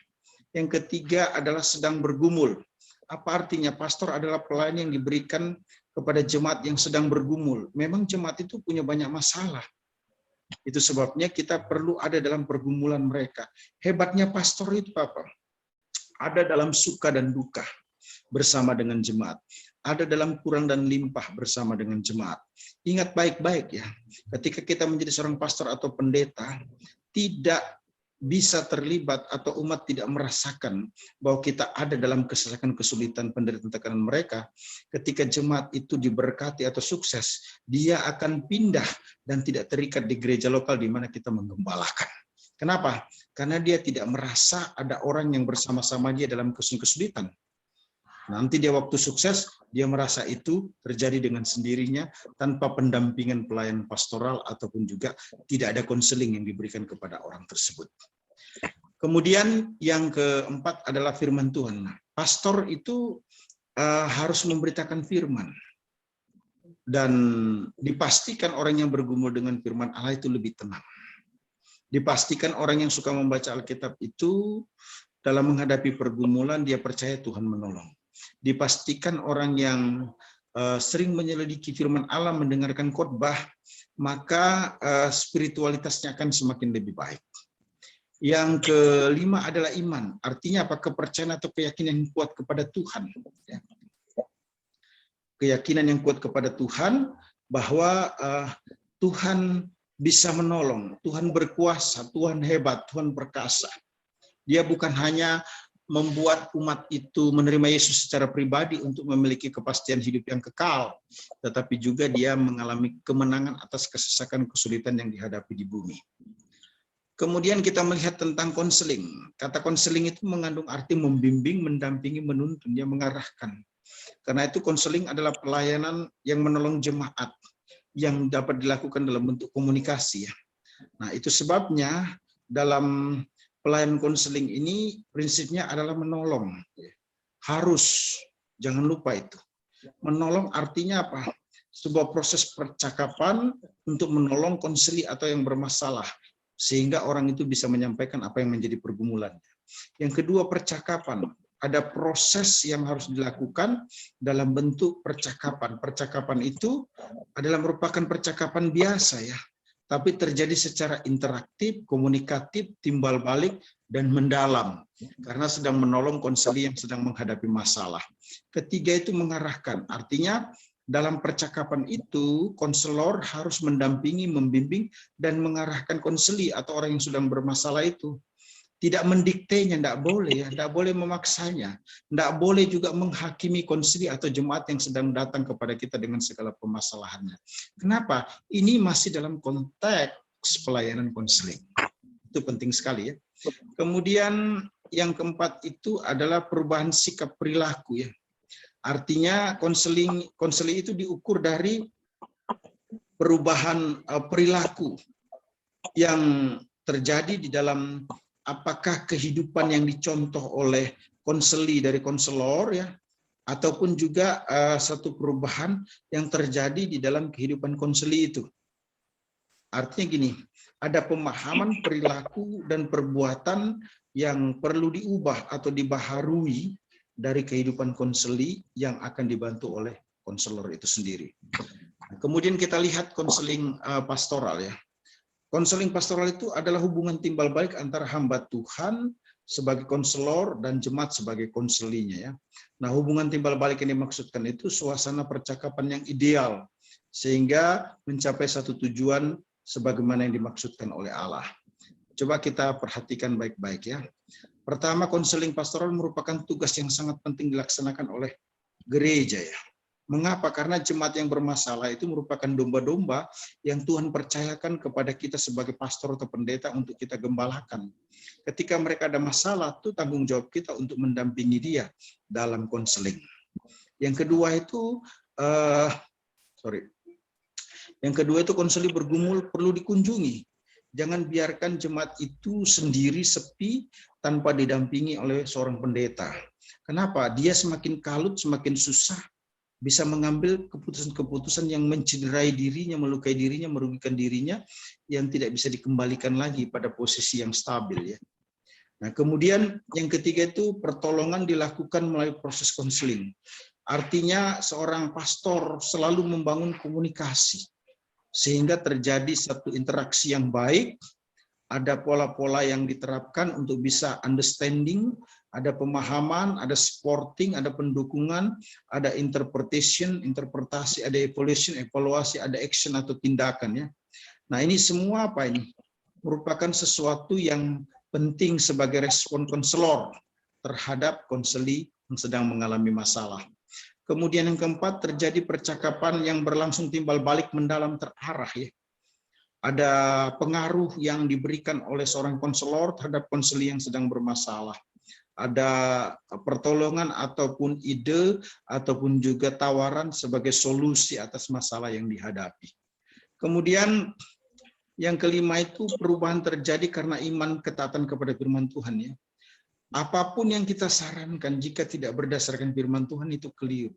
Yang ketiga adalah sedang bergumul. Apa artinya? Pastor adalah pelayan yang diberikan kepada jemaat yang sedang bergumul. Memang jemaat itu punya banyak masalah. Itu sebabnya kita perlu ada dalam pergumulan mereka. Hebatnya pastor itu apa? Ada dalam suka dan duka bersama dengan jemaat. Ada dalam kurang dan limpah bersama dengan jemaat. Ingat baik-baik ya, ketika kita menjadi seorang pastor atau pendeta, tidak bisa terlibat atau umat tidak merasakan bahwa kita ada dalam kesesakan, kesulitan, penderitaan, tekanan mereka. Ketika jemaat itu diberkati atau sukses, dia akan pindah dan tidak terikat di gereja lokal di mana kita menggembalakan. Kenapa? Karena dia tidak merasa ada orang yang bersama-sama dia dalam kesulitan. Nanti dia waktu sukses, dia merasa itu terjadi dengan sendirinya tanpa pendampingan pelayan pastoral ataupun juga tidak ada konseling yang diberikan kepada orang tersebut. Kemudian yang keempat adalah firman Tuhan. Pastor itu harus memberitakan firman. Dan dipastikan orang yang bergumul dengan firman Allah itu lebih tenang. Dipastikan orang yang suka membaca Alkitab itu dalam menghadapi pergumulan dia percaya Tuhan menolong. Dipastikan orang yang sering menyelidiki firman Allah, mendengarkan khotbah, maka spiritualitasnya akan semakin lebih baik. Yang kelima adalah iman. Artinya apa? Kepercayaan atau keyakinan yang kuat kepada Tuhan. Keyakinan yang kuat kepada Tuhan bahwa Tuhan bisa menolong, Tuhan berkuasa, Tuhan hebat, Tuhan perkasa. Dia bukan hanya membuat umat itu menerima Yesus secara pribadi untuk memiliki kepastian hidup yang kekal, tetapi juga dia mengalami kemenangan atas kesesakan kesulitan yang dihadapi di bumi. Kemudian kita melihat tentang konseling. Kata konseling itu mengandung arti membimbing, mendampingi, menuntun, yang mengarahkan. Karena itu konseling adalah pelayanan yang menolong jemaat yang dapat dilakukan dalam bentuk komunikasi. Nah, itu sebabnya dalam pelayanan konseling ini prinsipnya adalah menolong. Harus, jangan lupa itu. Menolong artinya apa? Sebuah proses percakapan untuk menolong konseli atau yang bermasalah, sehingga orang itu bisa menyampaikan apa yang menjadi pergumulannya. Yang kedua, percakapan. Ada proses yang harus dilakukan dalam bentuk percakapan. Percakapan itu adalah merupakan percakapan biasa ya, tapi terjadi secara interaktif, komunikatif, timbal balik, dan mendalam. Karena sedang menolong konseli yang sedang menghadapi masalah. Ketiga itu mengarahkan. Artinya dalam percakapan itu, konselor harus mendampingi, membimbing, dan mengarahkan konseli atau orang yang sedang bermasalah itu. Tidak mendiktenya, tidak boleh ya, tidak boleh memaksanya, tidak boleh juga menghakimi konseli atau jemaat yang sedang datang kepada kita dengan segala permasalahannya. Kenapa? Ini masih dalam konteks pelayanan konseling. Itu penting sekali ya. Kemudian yang keempat itu adalah perubahan sikap perilaku ya. Artinya konseling itu diukur dari perubahan perilaku yang terjadi di dalam apakah kehidupan yang dicontoh oleh konseli dari konselor ya, ataupun juga satu perubahan yang terjadi di dalam kehidupan konseli itu. Artinya gini, ada pemahaman perilaku dan perbuatan yang perlu diubah atau dibaharui dari kehidupan konseli yang akan dibantu oleh konselor itu sendiri. Kemudian kita lihat konseling pastoral ya. Konseling pastoral itu adalah hubungan timbal balik antara hamba Tuhan sebagai konselor dan jemaat sebagai konselinya ya. Nah, hubungan timbal balik yang dimaksudkan itu suasana percakapan yang ideal sehingga mencapai satu tujuan sebagaimana yang dimaksudkan oleh Allah. Coba kita perhatikan baik-baik ya. Pertama, konseling pastoral merupakan tugas yang sangat penting dilaksanakan oleh gereja ya. Mengapa? Karena jemaat yang bermasalah itu merupakan domba-domba yang Tuhan percayakan kepada kita sebagai pastor atau pendeta untuk kita gembalakan. Ketika mereka ada masalah, itu tanggung jawab kita untuk mendampingi dia dalam konseling. Yang kedua itu, konseling bergumul perlu dikunjungi. Jangan biarkan jemaat itu sendiri sepi tanpa didampingi oleh seorang pendeta. Kenapa? Dia semakin kalut, semakin susah bisa mengambil keputusan-keputusan yang mencederai dirinya, melukai dirinya, merugikan dirinya, yang tidak bisa dikembalikan lagi pada posisi yang stabil ya. Nah, kemudian yang ketiga itu pertolongan dilakukan melalui proses konseling. Artinya seorang pastor selalu membangun komunikasi sehingga terjadi satu interaksi yang baik, ada pola-pola yang diterapkan untuk bisa understanding, ada pemahaman, ada supporting, ada pendukungan, ada interpretasi, ada evaluasi, ada action atau tindakan ya. Nah, ini semua apa ini? Merupakan sesuatu yang penting sebagai respon konselor terhadap konseli yang sedang mengalami masalah. Kemudian yang keempat, terjadi percakapan yang berlangsung timbal balik mendalam terarah ya. Ada pengaruh yang diberikan oleh seorang konselor terhadap konseli yang sedang bermasalah. Ada pertolongan ataupun ide ataupun juga tawaran sebagai solusi atas masalah yang dihadapi. Kemudian yang kelima itu perubahan terjadi karena iman ketaatan kepada firman Tuhan ya. Apapun yang kita sarankan jika tidak berdasarkan firman Tuhan itu keliru.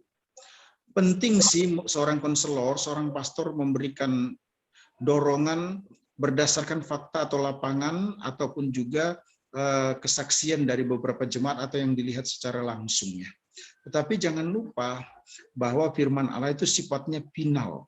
Penting sih seorang konselor, seorang pastor memberikan dorongan berdasarkan fakta atau lapangan ataupun juga kesaksian dari beberapa jemaat atau yang dilihat secara langsung ya. Tetapi jangan lupa bahwa firman Allah itu sifatnya final.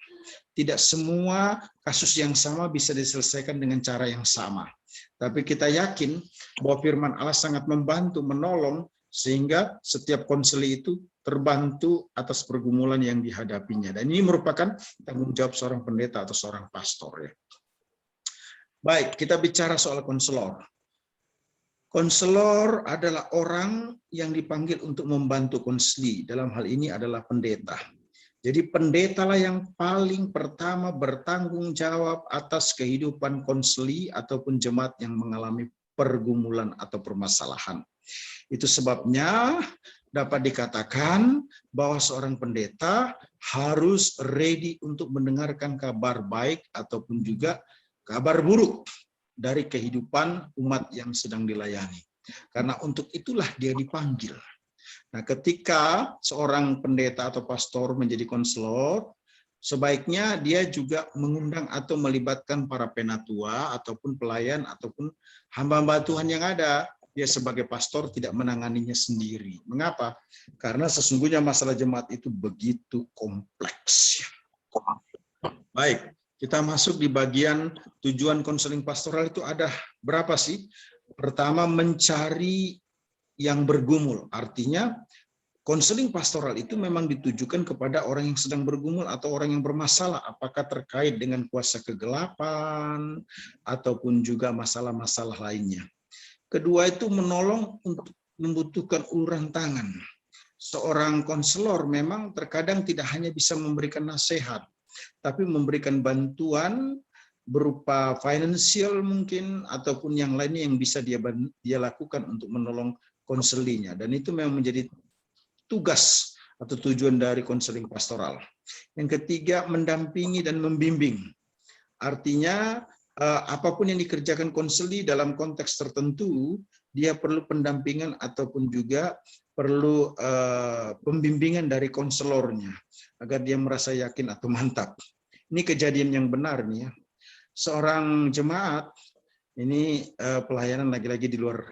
Tidak semua kasus yang sama bisa diselesaikan dengan cara yang sama. Tapi kita yakin bahwa firman Allah sangat membantu, menolong, sehingga setiap konseli itu terbantu atas pergumulan yang dihadapinya. Dan ini merupakan tanggung jawab seorang pendeta atau seorang pastor ya. Baik, kita bicara soal konselor. Konselor adalah orang yang dipanggil untuk membantu konseli. Dalam hal ini adalah pendeta. Jadi pendetalah yang paling pertama bertanggung jawab atas kehidupan konseli ataupun jemaat yang mengalami pergumulan atau permasalahan. Itu sebabnya dapat dikatakan bahwa seorang pendeta harus ready untuk mendengarkan kabar baik ataupun juga kabar buruk dari kehidupan umat yang sedang dilayani. Karena untuk itulah dia dipanggil. Nah, ketika seorang pendeta atau pastor menjadi konselor, sebaiknya dia juga mengundang atau melibatkan para penatua ataupun pelayan ataupun hamba-hamba Tuhan yang ada. Dia sebagai pastor tidak menanganinya sendiri. Mengapa? Karena sesungguhnya masalah jemaat itu begitu kompleks. Baik. Kita masuk di bagian tujuan konseling pastoral itu ada berapa sih? Pertama, mencari yang bergumul. Artinya, konseling pastoral itu memang ditujukan kepada orang yang sedang bergumul atau orang yang bermasalah. Apakah terkait dengan kuasa kegelapan ataupun juga masalah-masalah lainnya. Kedua itu menolong untuk membutuhkan uluran tangan. Seorang konselor memang terkadang tidak hanya bisa memberikan nasihat, tapi memberikan bantuan berupa finansial mungkin ataupun yang lainnya yang bisa dia lakukan untuk menolong konselinya. Dan itu memang menjadi tugas atau tujuan dari konseling pastoral. Yang ketiga, mendampingi dan membimbing. Artinya apapun yang dikerjakan konseli dalam konteks tertentu, dia perlu pendampingan ataupun juga perlu pembimbingan dari konselornya agar dia merasa yakin atau mantap. Ini kejadian yang benar nih ya. Seorang jemaat ini pelayanan lagi-lagi di luar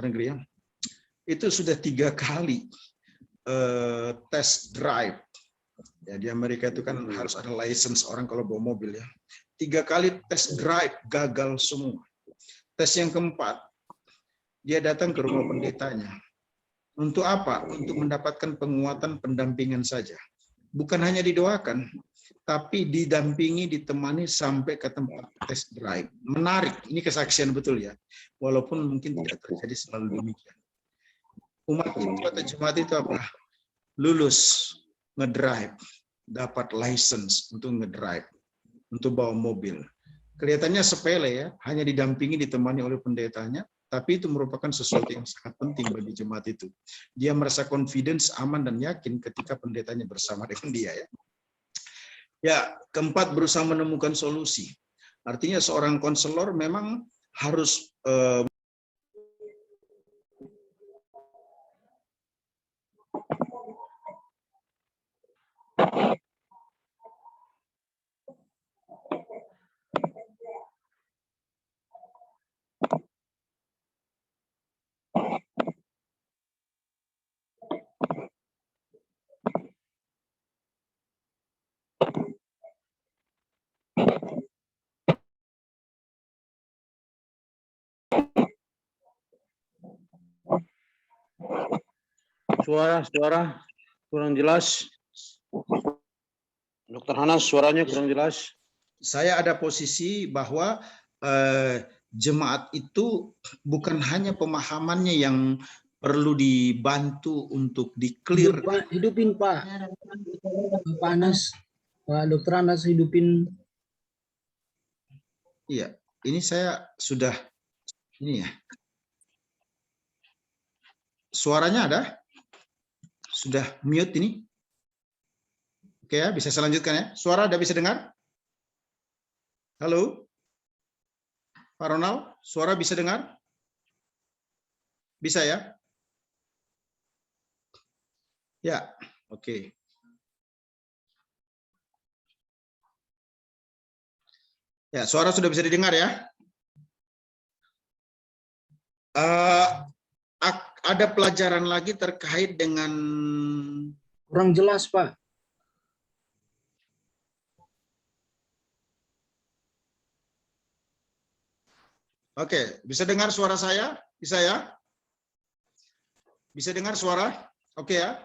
negeri ya. Itu sudah 3 kali test drive. Ya, di Amerika itu kan harus ada license orang kalau bawa mobil ya. 3 kali test drive gagal semua. Tes yang keempat, dia datang ke rumah pendetanya. Untuk apa? Untuk mendapatkan penguatan pendampingan saja. Bukan hanya didoakan, tapi didampingi, ditemani sampai ke tempat test drive. Menarik, ini kesaksian betul ya. Walaupun mungkin tidak terjadi selalu demikian. Umat itu atau jemaat itu apa? Lulus ngedrive, dapat license untuk ngedrive, untuk bawa mobil. Kelihatannya sepele ya, hanya didampingi, ditemani oleh pendetanya, tapi itu merupakan sesuatu yang sangat penting bagi jemaat itu. Dia merasa confidence, aman, dan yakin ketika pendetanya bersama dengan dia. Ya, keempat, berusaha menemukan solusi. Artinya seorang konselor memang harus Suara kurang jelas. Dokter Hanas, suaranya kurang jelas. saya ada posisi bahwa jemaat itu bukan hanya pemahamannya yang perlu dibantu untuk di-clear. Hidupin Pak. Pak Anas, Pak Dokter Anas hidupin. Iya, ini saya sudah ini ya. Suaranya ada? Sudah mute ini? Oke ya, bisa saya lanjutkan ya. Suara ada bisa dengar? Halo? Pak Ronald, suara bisa dengar? Bisa ya? Ya, oke. Ya, suara sudah bisa didengar ya? Ada pelajaran lagi terkait dengan Kurang jelas Pak. Oke, bisa dengar suara saya? Bisa ya? Bisa dengar suara? Oke ya.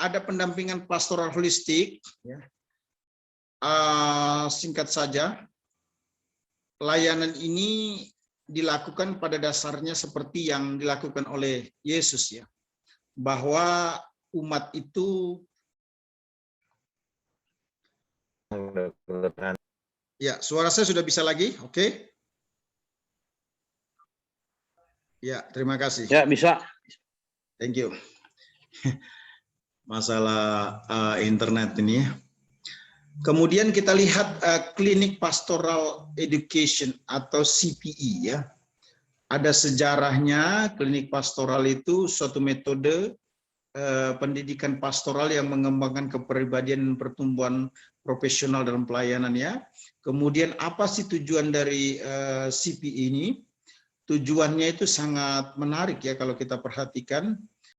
Ada pendampingan pastoral holistik. Ya. Singkat saja, pelayanan ini dilakukan pada dasarnya seperti yang dilakukan oleh Yesus ya. Bahwa umat itu ya, suara saya sudah bisa lagi? Oke. Ya, terima kasih. Ya, bisa. Thank you. Masalah internet ini ya. Kemudian kita lihat klinik pastoral education atau CPE ya. Ada sejarahnya. Klinik pastoral itu suatu metode pendidikan pastoral yang mengembangkan kepribadian dan pertumbuhan profesional dalam pelayanan ya. Kemudian apa sih tujuan dari CPE ini? Tujuannya itu sangat menarik ya kalau kita perhatikan.